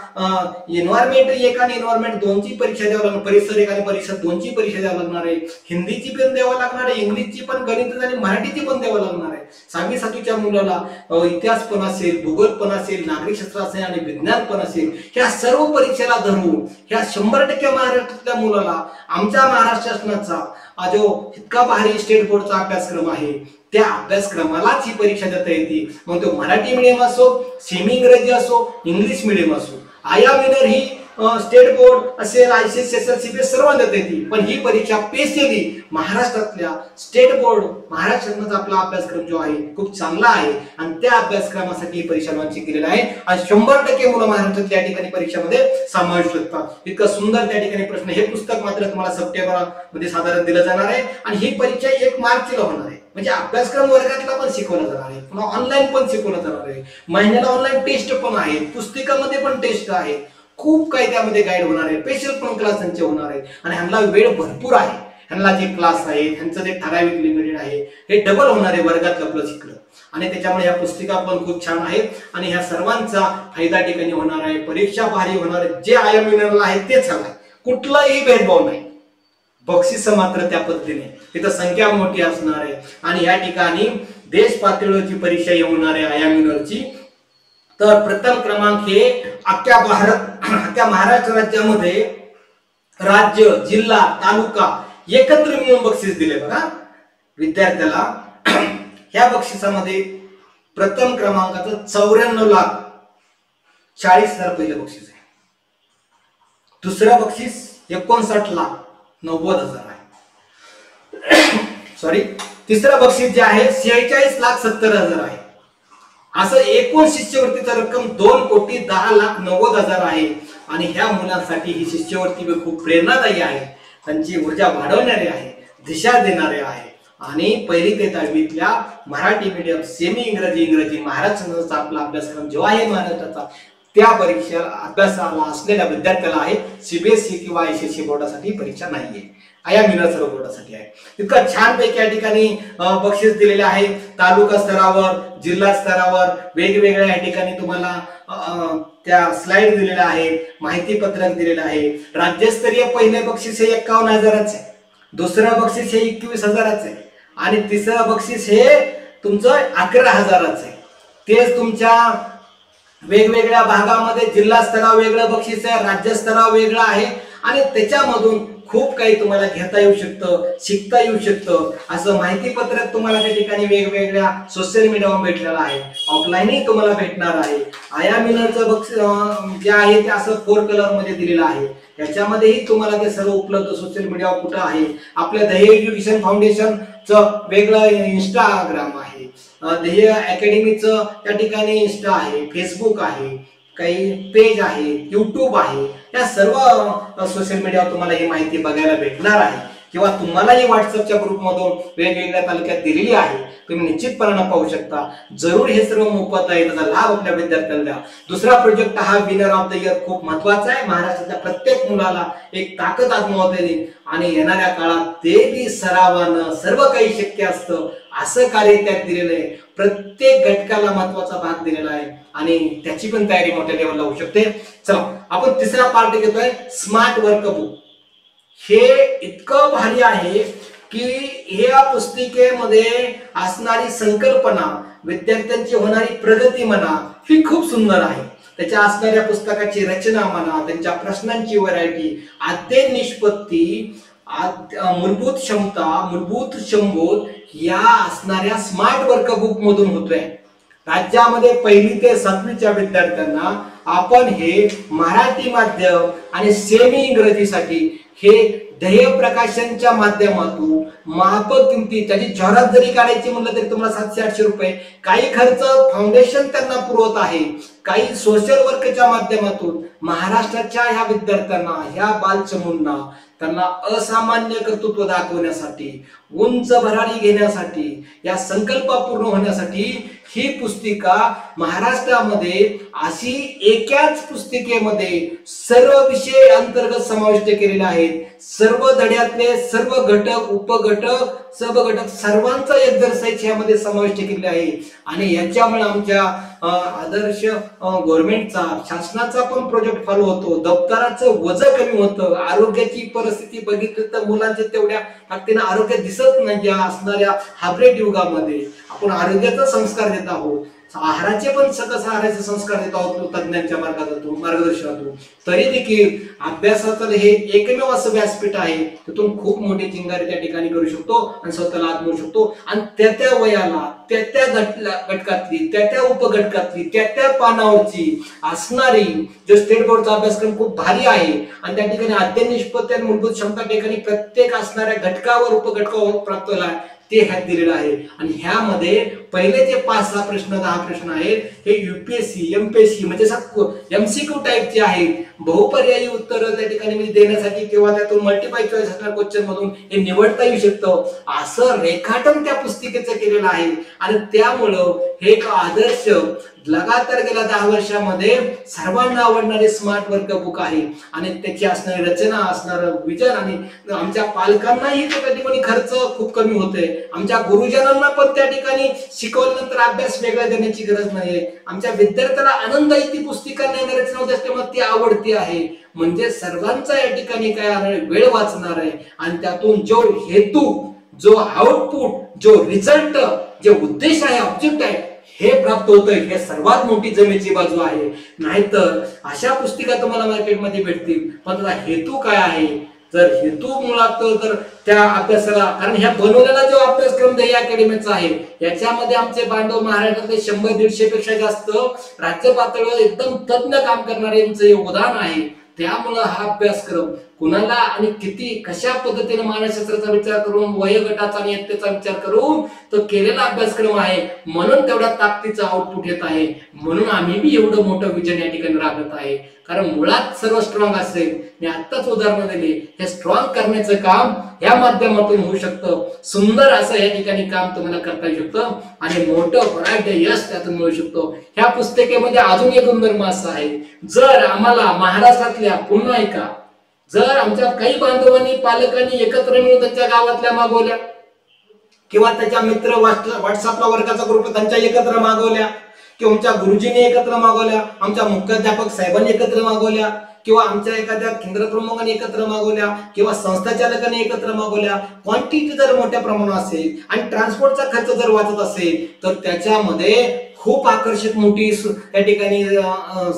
एन्व्हायरमेंट 1 आणि एन्व्हायरमेंट 2ची परीक्षा द्यावी लागणार, परिसर 1 आणि परिसर 2ची परीक्षा द्यावी लागणार आहे. हिंदीची पण द्यावं लागणार आहे, इंग्लिशची पण, गणित आणि मराठीची पण द्यावं लागणार आहे. 6वी 7वीच्या मुलाला इतिहास पण असेल, भूगोल पण असेल, नागरिक शास्त्र असेल आणि विज्ञान पण असेल. ह्या सर्व परीक्षेला धरून ह्या 100% महाराष्ट्रातल्या मुलाला आमच्या महाराष्ट्र शासनाचा जो इतका भारी स्टेट बोर्डचा अभ्यासक्रम आहे त्या अभ्यासक्रमालाच ही परीक्षा देता येते. मग तो मराठी मीडियम असो, सेमी इंग्रजी असो, इंग्लिश मीडियम असो. आया विनर ही स्टेट बोर्ड असेल, ICSE असेल, CBSE सर्व देता येते. पण ही परीक्षा स्पेशली महाराष्ट्रातल्या स्टेट बोर्ड महाराष्ट्राचा आपला अभ्यासक्रम जो आहे खूप चांगला आहे आणि त्या अभ्यासक्रमासाठी ही परीक्षा लॉन्च केलेली आहे आणि 100% मुलं महाराष्ट्रात या ठिकाणी परीक्षेमध्ये समाविष्ट होतात. इतकं सुंदर त्या ठिकाणी प्रश्न. हे पुस्तक मात्र तुम्हाला सप्टेंबर मध्ये साधारण दिलं जाणार आहे आणि ही परीक्षा 1 मार्चला होणार आहे. म्हणजे अभ्यासक्रम वर्गातला पण शिकवलं जाणार आहे, पुन्हा ऑनलाईन पण शिकवलं जाणार आहे. महिन्याला ऑनलाईन टेस्ट पण आहेत, पुस्तिकामध्ये पण टेस्ट आहे, खूप काही त्यामध्ये गाईड होणार आहे, स्पेशल पण क्लास त्यांचे होणार आहेत आणि ह्यांना वेळ भरपूर आहे. ह्यांना जे क्लास आहे ह्यांचं जे ठराविक लिमिटेड आहे हे डबल होणार आहे वर्गातलं प्लस इकडं. आणि त्याच्यामुळे ह्या पुस्तिका पण खूप छान आहेत आणि ह्या सर्वांचा फायदा ठिकाणी होणार आहे. परीक्षा भारी होणार आहे. जे आय एम विनरला आहे तेच हवं आहे, कुठलाही भेदभाव नाही. बक्षीस मात्र त्या पद्धतीने तिथं संख्या मोठी असणार आहे आणि या ठिकाणी देश पातळीवरची परीक्षा येणार आहे आय एम विनरची. तर प्रथम क्रमांक हे अख्ख्या महाराष्ट्र राज्यामध्ये राज्य, जिल्हा, तालुका एकत्र मिळून बक्षीस दिले बघा विद्यार्थ्याला. ह्या बक्षिसामध्ये प्रथम क्रमांकाचं 94,40,000 पहिलं बक्षीस आहे. दुसरं बक्षीस 59,90,000 आहे. सॉरी, तिसरं बक्षीस जे आहे 46,70,000 आहे. असं एकूण शिष्यवृत्तीची रक्कम 2,10,90,000 आहे. आणि ह्या मुलांसाठी ही शिष्यवृत्ती खूप प्रेरणादायी आहे, त्यांची ऊर्जा वाढवणारी आहे, दिशा देणारे आहे. आणि 1ली ते 10वीतल्या मराठी मीडियम, सेमी इंग्रजी महाराष्ट्राचा आपला अभ्यासक्रम जो आहे महाराष्ट्राचा त्या परीक्षा अभ्यासाला असलेल्या विद्यार्थ्याला आहे. CBSE किंवा ICSE बोर्डासाठी परीक्षा नाहीये, आया विनर सर्व बोर्डासाठी आहे. इतकं छान पैकी या ठिकाणी बक्षीस दिलेले आहे. तालुका स्तरावर, जिल्हा स्तरावर वेगवेगळ्या या ठिकाणी तुम्हाला त्या स्लाइड दिलेल्या आहेत, माहिती पत्रक दिलेलं आहे. राज्यस्तरीय पहिले बक्षीस हे 51,000च आहे, दुसरं बक्षीस हे 21,000च आहे आणि तिसरं बक्षीस हे तुमचं 11,000च आहे. तेच तुमच्या वेगवेगळ्या भागामध्ये जिल्हा स्तरावर वेगळं बक्षीस आहे, राज्य स्तरावर वेगळं आहे आणि त्याच्यामधून खूप काही तुम्हाला घेता येऊ शकतं, शिकता येऊ शकतं. असं माहिती पत्रक तुम्हाला त्या ठिकाणी वेगवेगळ्या सोशल मीडियावर भेटलेलं आहे, ऑफलाईनही तुम्हाला भेटणार आहे. आया विनरचं बक्षीस जे आहे ते असं 4 कलर मध्ये दिलेलं आहे. याच्यामध्येही तुम्हाला ते सर्व उपलब्ध सोशल मीडियावर कुठं आहे. आपल्या ध्येय एज्युकेशन फाउंडेशनचं वेगळं इंस्टाग्राम आहे, ध्येय अकॅडमीचं त्या ठिकाणी इंस्टा आहे, फेसबुक आहे, काही पेज आहे, युट्यूब आहे. या सर्व सोशल मीडियावर तुम्हाला ही माहिती बघायला भेटणार आहे किंवा तुम्हालाही व्हॉट्सअपच्या ग्रुपमधून वेगवेगळ्या तालुक्यात दिलेली आहे, तुम्ही निश्चितपणे पाहू शकता. जरूर हे सर्व मोफत आहे, त्याचा लाभ आपल्या विद्यार्थ्यांना द्या. दुसरा प्रोजेक्ट हा विनर ऑफ द इयर खूप महत्वाचा आहे. महाराष्ट्रातल्या प्रत्येक मुलाला एक ताकद आजमावता येईल आणि येणाऱ्या काळात ते सरावानं सर्व काही शक्य असतं असं कार्य त्यात दिलेलं आहे. प्रत्येक घटकाला महत्वाचा भाग दिलेला आहे आणि त्याची पण तयारी मोठ्या लेवलला होऊ शकते. चला आपण तिसरा पार्ट घेतोय, स्मार्ट वर्कबुक. हे इतकं भारी आहे की या पुस्तिकेमध्ये असणारी संकल्पना, विद्यार्थ्यांची होणारी प्रगती म्हणा ही खूप सुंदर आहे. त्याच्या असणाऱ्या पुस्तकाची रचना म्हणा, त्यांच्या प्रश्नांची व्हरायटी, आद्य निष्पत्ती, मूलभूत क्षमता, मूलभूत शंभूत या असणाऱ्या स्मार्ट वर्कबुक मधून होतोय. राज्यामध्ये 1ली ते 7वीच्या विद्यार्थ्यांना आपण हे मराठी माध्यम आणि सेमी इंग्रजीसाठी हे ध्येय प्रकाशनच्या माध्यमातून माफक किमती त्याची जाहिरात जरी काढायची म्हणलं तरी तुम्हाला 700-800 रुपये, काही खर्च फाउंडेशन त्यांना पुरवत आहे, काही सोशल वर्कच्या माध्यमातून महाराष्ट्राच्या ह्या विद्यार्थ्यांना, ह्या बालचमूंना त्यांना असामान्य कर्तृत्व दाखवण्यासाठी, उंच भरारी घेण्यासाठी, या संकल्प पूर्ण होण्यासाठी ही पुस्तिका महाराष्ट्रामध्ये अशी एकाच पुस्तिकेमध्ये सर्व विषय अंतर्गत समाविष्ट केलेले आहेत. सर्व धड्यातले सर्व घटक, उपघटक, सबघटक सर्वांचा एक्झरसाइज यामध्ये समाविष्ट केलेला आहे. आणि याच्यामुळे आमच्या आदर्श गव्हर्नमेंटचा, शासनाचा पण प्रोजेक्ट फॉलो होतो. दप्तराचं वजन कमी होतं. आरोग्याची परिस्थिती बघितली तर मुलांचे तेवढ्या ताकदीने आरोग्य दिसत नाही. या असणाऱ्या हायब्रिड युगामध्ये आपण आरोग्याचा संस्कार देत आहोत, आहाराचे पण सकस आहाराचे संस्कार देत आहोत तज्ञांच्या मार्गदर्शनातून. तरी देखील अभ्यासाचं हे एकमेव असं व्यासपीठ आहे, तिथून खूप मोठी चिंगारी त्या ठिकाणी करू शकतो आणि स्वतःला आत्मवू शकतो. आणि त्या वयाला, त्या घटकातली, त्या उपघटकातली, त्या पानावरची असणारी जो स्टेट बोर्डचा अभ्यासक्रम खूप भारी आहे. आणि त्या ठिकाणी अध्ययन निष्पत्ती आणि मूलभूत क्षमता ठिकाणी प्रत्येक असणाऱ्या घटकावर, उपघटकावर प्राप्त झाला ते ह्यात दिलेलं आहे. आणि ह्यामध्ये पहिले जे 5-6 प्रश्न, 10 प्रश्न आहेत हे युपीएससी, एमपीएससी म्हणजे एमसीक्यू टाईपचे आहेत. बहुपर्यायी उत्तर त्या ठिकाणी देण्यासाठी किंवा त्यातून मल्टिपल चॉईस असणाऱ्या क्वेश्चन मधून हे निवडता येऊ शकतं, असं रेखाटन त्या पुस्तिकेचं केलेलं आहे. आणि त्यामुळं हे एक आदर्श लगातार गेल्या 10 वर्षामध्ये सर्वांना आवडणारे स्मार्ट वर्क बुक आहे. आणि त्याची असणारी रचना, असणारं विजन, आणि आमच्या पालकांनाही त्या ठिकाणी खर्च खूप कमी होतोय. आमच्या गुरुजनांना पण त्या ठिकाणी शिकवल्यानंतर अभ्यास वेगळा देण्याची गरज नाहीये. आमच्या विद्यार्थ्याला आनंद आहे ती पुस्तिका रचना होत असल्यामुळे ती आवडती आहे. म्हणजे सर्वांचा या ठिकाणी काय वेळ वाचणार आहे. आणि त्यातून जो हेतू, जो आउटपुट, जो रिझल्ट, जे उद्देश आहे, ऑब्जेक्ट आहे, हे प्राप्त होतंय. हे सर्वात मोठी जमेची बाजू आहे. नाहीतर अशा पुस्तिका तुम्हाला मार्केटमध्ये भेटतील, पण त्याचा हेतू काय आहे? जर हेतू मुळात तर त्या अभ्यासाला, कारण ह्या बनवलेला जो अभ्यासक्रम ध्येय अकॅडमीचा आहे याच्यामध्ये आमचे बांधव महाराष्ट्रातले 100-150 पेक्षा जास्त राज्य पातळीवर एकदम तज्ञ काम करणाऱ्यांचं योगदान आहे. त्यामुळे हा अभ्यासक्रम कुणाला आणि किती कशा पद्धतीने मानसशास्त्राचा विचार करून, वयोगटाचा आणि इयत्तेचा विचार करून तो केलेला अभ्यासक्रम आहे. म्हणून तेवढ्या ताकदीचं आउटपुट येत आहे. म्हणून आम्ही बी एवढं मोठं विजन या ठिकाणी राबत आहे. कारण मुळात सर्व स्ट्रॉंग असेल. मी आत्ताच उदाहरण दिले, हे स्ट्रॉंग करण्याचं काम या माध्यमातून होऊ शकतं. सुंदर असं या ठिकाणी काम तुम्हाला करता येऊ शकतं आणि मोठं ब्राईट यश त्यातून मिळू शकतो. ह्या पुस्तकेमध्ये अजून एक गुणधर्म असा आहे, जर आम्हाला महाराष्ट्रातल्या, पुन्हा ऐका, जर आमच्या काही बांधवांनी, पालकांनी एकत्र मिळून त्यांच्या गावातल्या मागवल्या किंवा त्याच्या मित्र व्हॉट्सअपला वर्गाचा ग्रुप त्यांच्या एकत्र मागवल्या, किंवा आमच्या गुरुजींनी एकत्र मागवल्या, आमच्या मुख्याध्यापक साहेबांनी एकत्र मागवल्या, किंवा आमच्या एखाद्या केंद्र प्रमुखांनी एकत्र मागवल्या, किंवा संस्थाचालकांनी एकत्र मागवल्या, क्वांटिटी जर मोठ्या प्रमाणात असेल आणि ट्रान्सपोर्टचा खर्च जर वाचत असेल तर त्याच्यामध्ये खूप आकर्षक मोठी त्या ठिकाणी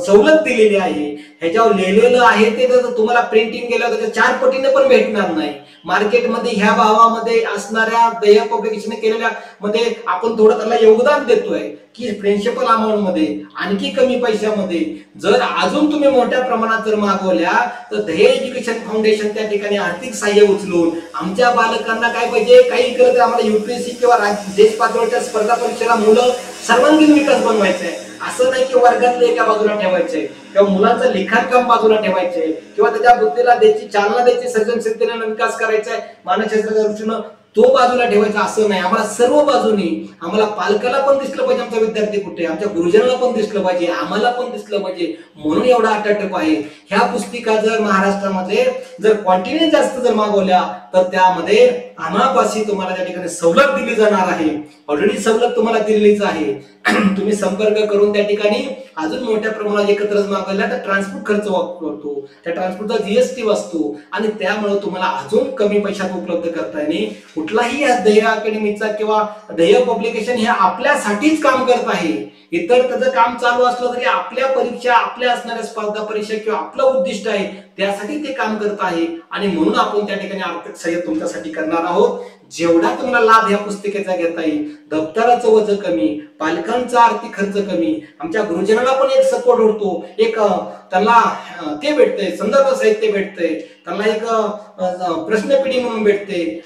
सवलत दिलेली आहे. ह्याच्यावर लिहिलेलं आहे ते जर तुम्हाला प्रिंटिंग केल्यावर त्याच्या 4 पटीने पण भेटणार नाही. मार्केटमध्ये ह्या भावामध्ये असणाऱ्या ध्येय पब्लिकेशन केलेल्या मध्ये आपण थोडं त्याला योगदान देतोय की प्रिन्सिपल अमाऊंट मध्ये आणखी कमी पैशामध्ये जर अजून तुम्ही मोठ्या प्रमाणात जर मागवल्या तर ध्येय एज्युकेशन फाउंडेशन त्या ठिकाणी आर्थिक सहाय्य उचलून आमच्या बालकांना काय पाहिजे, काही करत आम्हाला युपीएससी किंवा देश पातळीच्या स्पर्धा परीक्षेला मुलं सर्वांगीण विकास बनवायचा आहे. असं नाही की वर्गातले एका बाजूला ठेवायचे किंवा मुलांचं लिखाणकाम बाजूला ठेवायचे किंवा त्याच्या बुद्धीला द्यायची, चालना द्यायची, सर्जनशीलतेने विकास करायचा आहे, मानसशास्त्राच्या दृष्टीनं तो बाजूला ठेवायचा असं नाही. आम्हाला सर्व बाजूनी, आम्हाला पालकाला पण दिसलं पाहिजे आमचा विद्यार्थी कुठे, आमच्या गुरुजनाला पण दिसलं पाहिजे, आम्हाला पण दिसलं पाहिजे, म्हणून एवढा अटॅटप आहे. ह्या पुस्तिका जर महाराष्ट्रामध्ये जर क्वांटिटी जास्त जर मागवल्या तर त्यामध्ये अनापाशी तुम्हाला त्या ठिकाणी सवलत दिली जाणार आहे. ऑलरेडी सवलत तुम्हाला दिलेलीच आहे. तुम्ही संपर्क करून त्या ठिकाणी अजून मोठ्या प्रमाणात एकत्रच मागवल्या तर ट्रान्सपोर्ट खर्च वापरतो, त्या ट्रान्सपोर्टचा जीएसटी वाचतो आणि त्यामुळे तुम्हाला अजून कमी पैशात उपलब्ध करता येणे. कुठलाही ध्येय अकॅडमीचा किंवा ध्येय पब्लिकेशन हे आपल्यासाठीच काम करत आहे. इतर त्याचं काम चालू असलं तरी आपल्या परीक्षा, आपल्या असणाऱ्या स्पर्धा परीक्षा किंवा आपलं उद्दिष्ट आहे त्यासाठी ते काम करत आहे आणि म्हणून आपण त्या ठिकाणी आर्थिक सहाय्य तुमच्यासाठी करणार आहोत. जेवढा तुम्हाला लाभ ह्या पुस्तिकेचा घेता येईल, दप्तराचं वजन कमी, पालकांचा आर्थिक खर्च कमी, आमच्या गुरुजनाला पण एक सपोर्ट होतो, एक त्यांना ते भेटतंय, संदर्भ साहित्य भेटतंय, त्यांना एक प्रश्नपिढी म्हणून भेटते,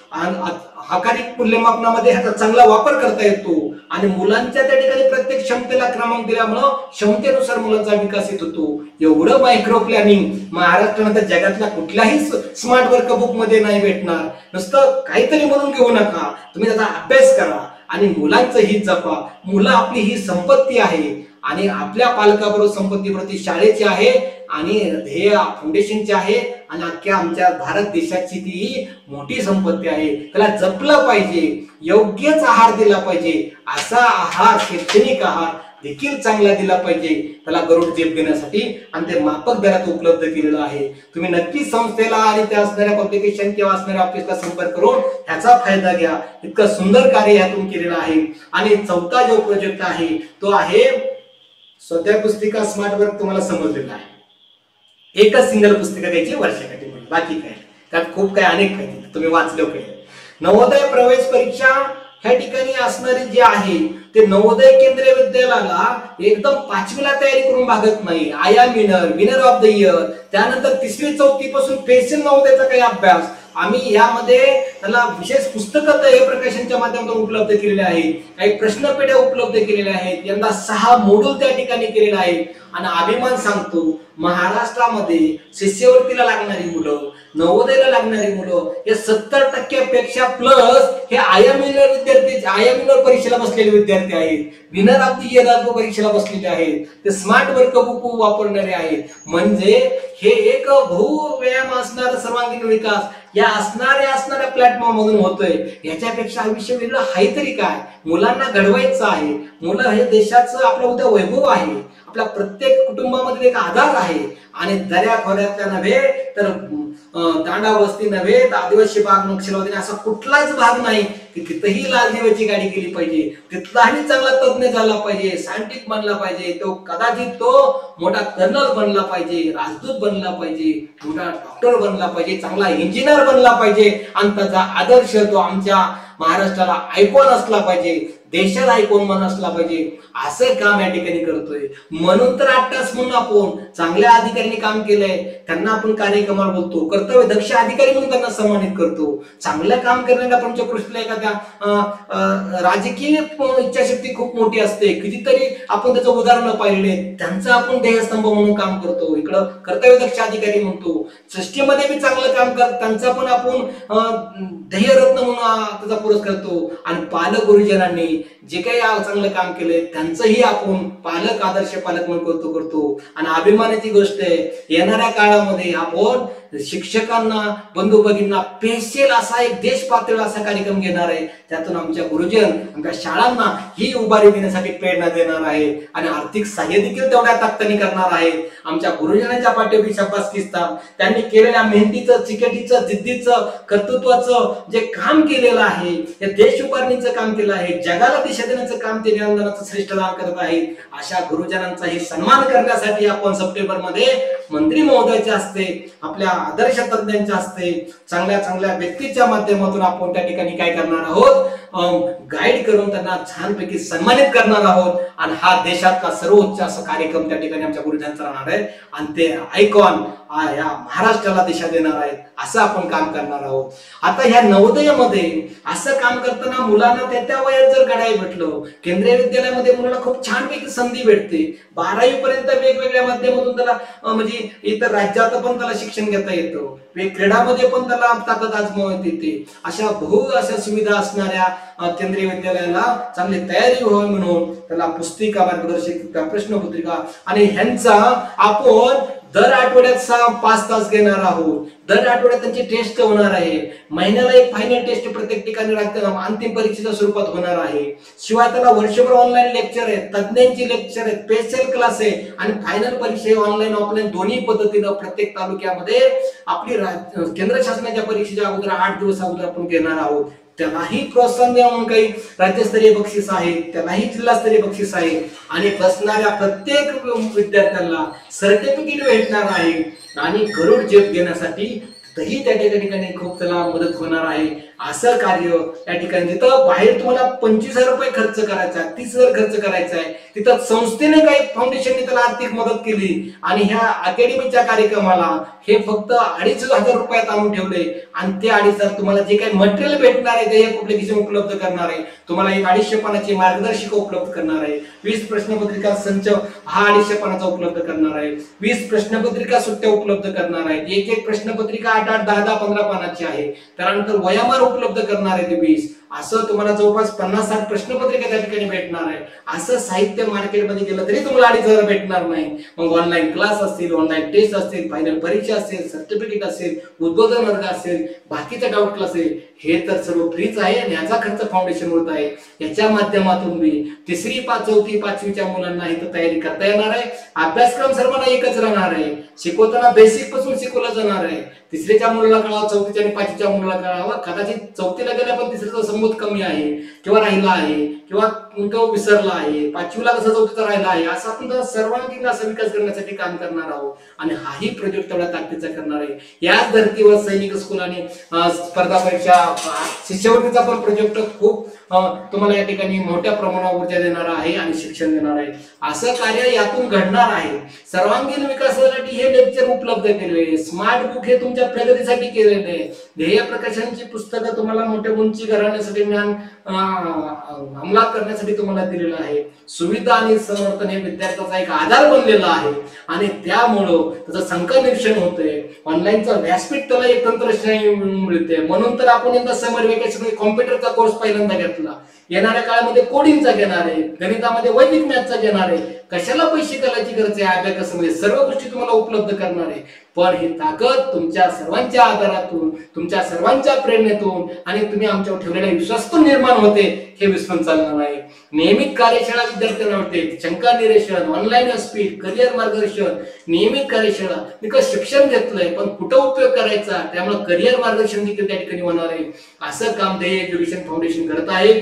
आकारिक मूल्यमापनामध्ये ह्याचा चांगला वापर करता येतो आणि मुलांच्या त्या ठिकाणी प्रत्येक क्षमतेला क्रमांक दिल्यामुळं क्षमतेनुसार मुलांचा विकासित होतो. एवढं मायक्रो प्लॅनिंग महाराष्ट्रानंतर जगातल्या कुठल्याही स्मार्ट वर्कबुक मध्ये नाही भेटणार. नुसतं काहीतरी म्हणून घेऊ नका, तुम्ही त्याचा अभ्यास करा आणि मुलांचं हित जपा. मुलं आपली ही संपत्ती आहे आणि आपल्या पालकाबरोबर संपत्ती प्रति शाळेची आहे आणि ध्येय फाउंडेशनची आहे आणि अख्ख्या आमच्या भारत देशाची ती मोठी संपत्ती आहे. त्याला जपलं पाहिजे, योग्यच आहार दिला पाहिजे. असा आहार, शैक्षणिक आहार देखील चांगला दिला पाहिजे त्याला गरुड झेप देण्यासाठी आणि ते माफक दरात उपलब्ध केलेलं आहे. तुम्ही नक्की संस्थेला आणि त्या असणाऱ्या पब्लिकेशन किंवा असणाऱ्या ऑफिसला संपर्क करून ह्याचा फायदा घ्या. इतकं सुंदर कार्य यातून केलेलं आहे. आणि चौथा जो प्रोजेक्ट आहे तो आहे स्वतः पुस्तिका स्मार्ट वर्क. तुम्हाला समजलेलं आहे, एकच सिंगल पुस्तिका द्यायची वर्षाकाठी, बाकी काय त्यात खूप काय अनेक काय तुम्ही वाचलं काय. नवोदय प्रवेश परीक्षा ह्या ठिकाणी असणारी जे आहे ते नवोदय केंद्रीय विद्यालयाला एकदम 5वीला तयारी करून भागत नाही. आया विनर ऑफ द इयर, त्यानंतर 3री 4थी पासून स्पेशल नवोदयचा काही अभ्यास आम्ही यामध्ये त्याला विशेष पुस्तकं हे प्रकाशनच्या माध्यमातून उपलब्ध केलेले आहेत. काही प्रश्नपेढ्या उपलब्ध केलेल्या आहेत. यंदा 6 मॉड्यूल त्या ठिकाणी केलेले आहेत. आणि अभिमान सांगतो, महाराष्ट्रामध्ये शिष्यवृत्तीला लागणारी मुलं, नवोदयला लागणारी मुलं हे 70% प्लस हे आयएमएल विद्यार्थी, आयएमएल परीक्षेला बसलेले विद्यार्थी आहेत. विनर ऑफ द इयर परीक्षेला बसलेले आहेत. ते स्मार्ट वर्क बुक वापरणारे आहेत. म्हणजे हे एक बहुव्यायाम असणारा सर्वांगीण विकास या असणाऱ्या प्लॅटफॉर्म मधून होतोय. याच्यापेक्षा आयुष्य वेगळं आहे तरी काय. मुलांना घडवायचं आहे. मुलं हे देशाचं आपलं उद्या वैभव आहे. आपल्या प्रत्येक कुटुंबामध्ये एक आधार आहे. आणि दर्या खोऱ्यातल्या नव्हे तर तांडा वस्ती नव्हे तर आदिवासी भाग, नक्षलवादी असा कुठलाच भाग नाही की तिथेही लाल दिव्याची गाडी केली पाहिजे. तिथलाही चांगला तज्ञ झाला पाहिजे, सायंटिस्ट बनला पाहिजे, तो कदाचित तो मोठा कर्नल बनला पाहिजे, राजदूत बनला पाहिजे, मोठा डॉक्टर बनला पाहिजे, चांगला इंजिनियर बनला पाहिजे आणि त्याचा आदर्श तो आमच्या महाराष्ट्राला आयकॉन असला पाहिजे, देशाला आयकॉन असला पाहिजे. असं काम या ठिकाणी करतोय. म्हणून तर 8 तास म्हणून आपण चांगल्या अधिकाऱ्यांनी काम केलंय त्यांना आपण कार्यक्रमाला बोलतो, कर्तव्य दक्ष अधिकारी म्हणून त्यांना सन्मानित करतो. चांगलं काम करणाऱ्या पंचकृषीला एखाद्या राजकीय इच्छाशक्ती खूप मोठी असते, कितीतरी आपण त्याचं उदाहरण पाहिले, त्यांचं आपण ध्येयस्तंभ म्हणून काम करतो. इकडं कर्तव्य दक्ष अधिकारी म्हणतो. सृष्टीमध्ये बी चांगलं काम करत त्यांचा पण आपण ध्येयरत्न म्हणून त्याचा पुरस्कार करतो. आणि पालक गुरुजनांनी जे काही चांगलं काम केलंय त्यांचंही आपण पालक आदर्श पालक म्हणून कौतुक करतो. आणि अभिमानाची गोष्ट आहे, येणाऱ्या काळामध्ये आपण शिक्षकांना, बंधू भगिनींना स्पेशल असा एक देश पातळीवर असा कार्यक्रम घेणार आहे. त्यातून आमच्या गुरुजन, आमच्या शाळांना ही उभारी देण्यासाठी प्रेरणा देणार आहे आणि आर्थिक सहाय्य देखील तेवढ्या ताकदीने करणार आहे. आमच्या गुरुजनांच्या पाठीवरती शाबासकी स्थान त्यांनी केलेल्या मेहनतीचं, चिकटीचं, जिद्दीचं, कर्तृत्वाचं जे काम केलेलं आहे, हे देश उभारणीचं काम केलं आहे, जगाला दिशा देण्याचं काम ते ज्ञानदानाचं श्रेष्ठ दान करत आहेत. अशा गुरुजनांचाही सन्मान करण्यासाठी आपण सप्टेंबर मध्ये मंत्री महोदयाचे हस्ते, आपल्या आदर्श तज्ञांच्या हस्ते, चांगल्या चांगल्या व्यक्तीच्या माध्यमातून आपण त्या ठिकाणी काय करणार आहोत, गाईड करून त्यांना छानपैकी सन्मानित करणार आहोत. आणि हा देशातला सर्वोच्च असा कार्यक्रम त्या ठिकाणी आमच्या गुरुजनांचा राहणार आहे आणि ते आयकॉन या महाराष्ट्राला दिशा देणार आहेत. असं आपण काम करणार आहोत. आता ह्या नवोदयामध्ये असं काम करताना मुलांना त्या वयात जर घडायला भेटलं, केंद्रीय विद्यालयामध्ये मुलांना खूप छानपैकी संधी भेटते. 12वी पर्यंत वेगवेगळ्या माध्यमातून त्याला म्हणजे इतर राज्यात पण त्याला शिक्षण घेता येतं, क्रीडामध्ये पण त्याला ताकद आजमावता येते. अशा अशा सुविधा असणाऱ्या केंद्रीय विद्यालयाला चांगली तयारी व्हावी म्हणून त्याला पुस्तिका, मार्गदर्शक प्रश्नपत्रिका आणि ह्यांचा आपण दर आठवड्यात 5 तास घेणार आहोत. दर आठवड्यात त्यांची टेस्ट होणार आहे. महिन्याला एक फायनल टेस्ट प्रत्येक ठिकाणी अंतिम परीक्षेच्या स्वरूपात होणार आहे. शिवाय त्याला वर्षभर ऑनलाईन लेक्चर आहेत, तज्ञांची लेक्चर आहेत, स्पेशल क्लास आहे आणि फायनल परीक्षा ऑनलाईन ऑफलाईन दोन्ही पद्धतीनं प्रत्येक तालुक्यामध्ये आपली केंद्र शासनाच्या परीक्षेच्या अगोदर 8 दिवस अगोदर आपण घेणार आहोत. त्यालाही प्रोत्साहन द्या म्हणून काही राज्यस्तरीय बक्षीस आहे, त्यालाही जिल्हास्तरीय बक्षीस आहे आणि बसणाऱ्या प्रत्येक विद्यार्थ्यांना सर्टिफिकेट भेटणार आहे आणि गरुड झेप देण्यासाठी तही त्या ठिकाणी खूप त्याला मदत होणार आहे. असं कार्य या ठिकाणी जिथं बाहेर तुम्हाला 25,000 रुपये खर्च करायचा, 30,000 खर्च करायचा आहे, तिथं संस्थेने काही फाउंडेशनने त्याला आर्थिक मदत केली आणि ह्या अकॅडमीच्या कार्यक्रमाला हे फक्त 2,500 रुपयात आणून ठेवले आणि ते 2,500 तुम्हाला जे काही मटेरियल भेटणार आहे ते पब्लिकेशन उपलब्ध करणार आहे, तुम्हाला एक 250 पानाची मार्गदर्शिका उपलब्ध करणार आहे, 20 प्रश्नपत्रिका संच हा 250 पानाचा उपलब्ध करणार आहे, 20 प्रश्नपत्रिका सुट्ट्या उपलब्ध करणार आहेत, एक प्रश्नपत्रिका 8-8, 10-10, 15 पानाची आहे, त्यानंतर वयामार उपलब्ध करणार आहे ते 20, असं तुम्हाला जवळपास 50-60 प्रश्नपत्रिका त्या ठिकाणी भेटणार आहे. असं साहित्य मार्केटमध्ये गेलं तरी तुम्हाला 2,500 भेटणार नाही. मग ऑनलाईन क्लास असतील, ऑनलाईन टेस्ट असतील, फायनल परीक्षा असेल, सर्टिफिकेट असेल, उद्बोधन वर्ग असेल, बाकीचा डाऊट क्लास असेल, हे तर सर्व फ्रीच आहे आणि याचा खर्च फाउंडेशन होत आहे. याच्या माध्यमातून मी 3री, 4थी, 5वीच्या मुलांना इथं तयारी करता येणार आहे. अभ्यासक्रम सर्वांना एकच राहणार आहे. शिकवताना बेसिक पासून शिकवलं जाणार आहे. 3रीच्या मुलाला कळावं, 4थीच्या आणि 5वीच्या मुलाला कळावं. कदाचित 4थीला गेल्या पण 3रीचा संबोध कमी आहे किंवा राहिला आहे किंवा तो विसरला आहे, 5वीला कसं 4थीचा राहिला आहे, असं आपण सर्वांगीण असा विकास करण्यासाठी काम करणार आहोत आणि हाही प्रोजेक्ट तेवढ्या ताकदीचा करणार आहे. याच धर्तीवर सैनिक स्कूल आणि स्पर्धा परीक्षा शिष्यवृत्तीचा पण प्रोजेक्ट खूप तुम्हाला या ठिकाणी मोठ्या प्रमाणावर ऊर्जा देणार आहे आणि शिक्षण देणार आहे. असं कार्य यातून घडणार आहे. सर्वांगीण विकासासाठी हे लेक्चर उपलब्ध केले, स्मार्ट बुक हे तुमच्या प्रगतीसाठी केलेले आहे. ध्येय प्रकाशनची पुस्तकं तुम्हाला मोठ्या उंची घडवण्यासाठी, ज्ञान अंमलात करण्यासाठी तुम्हाला दिलेलं आहे. सुविधा आणि समर्थन हे विद्यार्थ्याचा एक आधार बनलेला आहे आणि त्यामुळं त्याचं संकनिरीक्षण होतंय. ऑनलाईनचा व्यासपीठ त्याला एक तंत्रश्रेणी मिळते. म्हणून तर आपण यंदा समर वेकेशन कॉम्प्युटरचा कोर्स पहिल्यांदा घेतला. येणाऱ्या काळामध्ये कोडिंगचा घेणार आहे, गणितामध्ये वैदिक मॅथचा घेणार आहे. कशाला पैसे घालायची गरज आहे? अभ्यासामध्ये सर्व गोष्टी तुम्हाला उपलब्ध करणार आहे. पण ही ताकद तुमच्या सर्वांच्या आधारातून, तुमच्या सर्वांच्या प्रेरणेतून आणि तुम्ही आमच्यावर ठेवलेल्या विश्वासातून निर्माण होते, हे विसरून चालणार नाही. नियमित कार्यशाळा विद्यार्थ्यांना होते, शंका निरसन, ऑनलाईन व्यासपीठ, करिअर मार्गदर्शन, नियमित कार्यशाळा. निकष शिक्षण घेतलंय पण कुठं उपयोग करायचा, त्यामुळे करिअर मार्गदर्शन देखील त्या ठिकाणी होणार आहे. असं काम ध्येय एज्युकेशन फाउंडेशन करत आहे.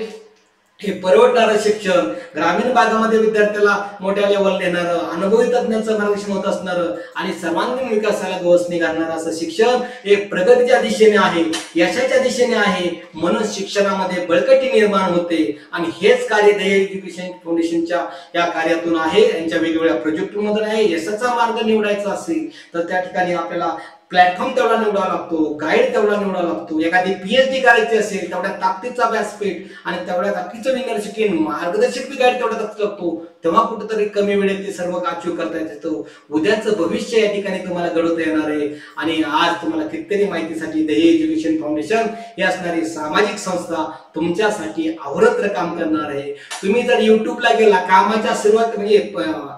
हे परवडणारं शिक्षण, ग्रामीण भागामध्ये विद्यार्थ्याला मोठ्या लेवल देणारं, अनुभवी तज्ञांचं मार्गदर्शन होत असणारं आणि सर्वांगीण विकासाला गवसणी घालणारं असं शिक्षण हे प्रगतीच्या दिशेने आहे, यशाच्या दिशेने आहे. म्हणून शिक्षणामध्ये बळकटी निर्माण होते आणि हेच कार्य ध्येय एज्युकेशन फाउंडेशनच्या या कार्यातून आहे. यांच्या वेगवेगळ्या प्रोजेक्टमधून आहे. यशाचा मार्ग निवडायचा असेल तर त्या ठिकाणी आपल्याला प्लॅटफॉर्म तेवढा निवडावा लागतो, गाईड तेवढा निवडावा लागतो. एखादी PhD करायची असेल तेवढ्या ताकदीचा व्यासपीठ आणि तेवढ्या ताकदीचं युनिव्हर्सिटी मार्गदर्शक गाईड तेवढा ताकद लागतो. तेव्हा कुठेतरी कमी वेळेत ते सर्व अचीव करता येतं. उद्याचं भविष्य या ठिकाणी तुम्हाला घडवता येणार आहे. आणि आज तुम्हाला कितीतरी माहितीसाठी ध्येय एज्युकेशन फाउंडेशन ही असणारी सामाजिक संस्था तुमच्यासाठी अहोरात्र काम करणार आहे. तुम्ही जर युट्यूबला गेला, कामाच्या सुरुवात म्हणजे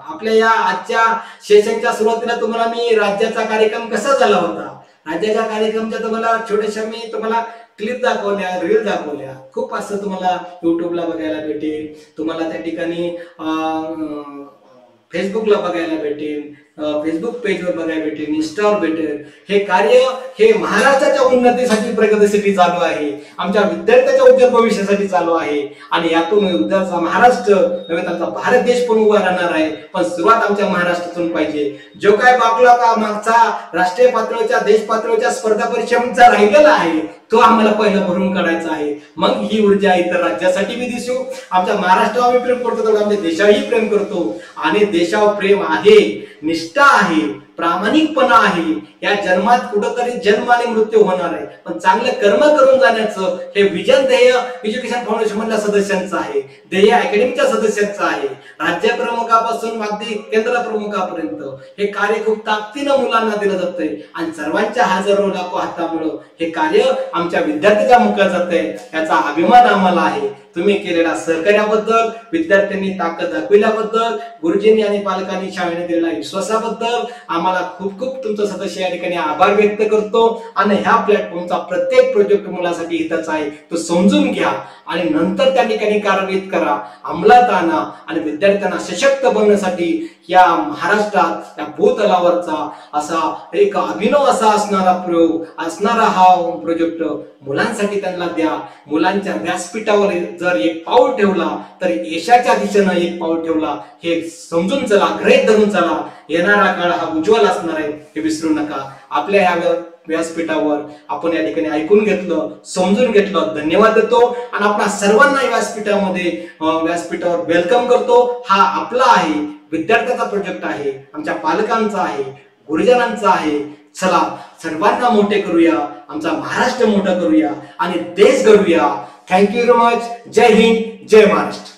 आपल्या या आजच्या सेशनच्या सुरुवातीला तुम्हाला मी राज्याचा कार्यक्रम कसा झाला होता, राज्याच्या कार्यक्रमच्या तुम्हाला छोट्याशा मी तुम्हाला क्लिप दाखवल्या, रील दाखवल्या. खूप असं तुम्हाला युट्यूबला बघायला भेटेल, तुम्हाला त्या ठिकाणी फेसबुकला बघायला भेटेल, फेसबुक पेजवर बघायला भेटेल, इंस्टावर भेटेल. हे कार्य हे महाराष्ट्राच्या उन्नतीसाठी, प्रगतीसाठी चालू आहे. आमच्या विद्यार्थ्याच्या उज्ज्वल भविष्यासाठी चालू आहे आणि यातून उद्याचा महाराष्ट्र नव्हे तर भारत देश पण उभा राहणार आहे. पण सुरुवात आमच्या महाराष्ट्रातून पाहिजे. जो काय बाकला का मागचा राष्ट्रीय पातळीच्या, देश पातळीच्या स्पर्धा परीक्षांचा राहिलेला आहे तो आम्हाला पहिला भरून काढायचा आहे. मग ही ऊर्जा इतर राज्यासाठी मी दिसू. आमच्या महाराष्ट्रावर आम्ही प्रेम करतो तेवढं आमच्या देशावरही प्रेम करतो आणि देशावर प्रेम आहे, निष्ठा आहे, प्रामाणिकपणा आहे. या जन्मात कुठंतरी जन्म आणि मृत्यू होणार आहे, पण चांगलं कर्म करून जाण्याचं हे विजन ध्येय एज्युकेशन फाउंडेशन मधल्या सदस्यांचं आहे, ध्येय अकॅडमीच्या सदस्यांचं आहे. राज्य प्रमुखापासून अगदी केंद्र प्रमुखापर्यंत हे कार्य खूप ताकदीनं मुलांना दिलं जातंय आणि सर्वांच्या हजारो लाखो हातामुळं हे कार्य आमच्या विद्यार्थ्यांच्या मुखात जातंय. याचा अभिमान आम्हाला आहे. तुम्ही केलेल्या सहकार्याबद्दल, विद्यार्थ्यांनी ताकद दाखविल्याबद्दल, गुरुजींनी आणि पालकांनी शाळेने दिलेल्या विश्वासाबद्दल आम्हाला खूप खूप तुमचं सदस्य या ठिकाणी आभार व्यक्त करतो. आणि ह्या प्लॅटफॉर्मचा प्रत्येक प्रोजेक्ट मुलासाठी हिताचा आहे तो समजून घ्या आणि नंतर त्या ठिकाणी कार्यान्वित करा, अंमलात आणा आणि विद्यार्थ्यांना सशक्त बनवण्यासाठी या महाराष्ट्रात या भूतलावरचा असा एक अभिनव असा असणारा प्रयोग, असणारा हा प्रोजेक्ट मुलांसाठी त्यांना द्या. मुलांच्या व्यासपीठावर जर एक पाऊल ठेवला तर यशाच्या दिशेनं एक पाऊल ठेवला, हे समजून चला, गृहीत धरून चला. येणारा काळ हा उज्ज्वल असणार आहे, हे विसरू नका. आपल्या या व्यासपीठावर आपण या ठिकाणी ऐकून घेतलं, समजून घेतलं. धन्यवाद देतो आणि आपणा सर्वांना व्यासपीठावर वेलकम करतो. हा आपला आहे, विद्यार्थ्याचा प्रोजेक्ट आहे, आमच्या पालकांचा आहे, गुरुजनांचा आहे. चला सर्वांना मोठे करूया, आमचा महाराष्ट्र मोठा करूया आणि देश घडवूया. Thank you very much. जय हिंद, जय महाराष्ट्र.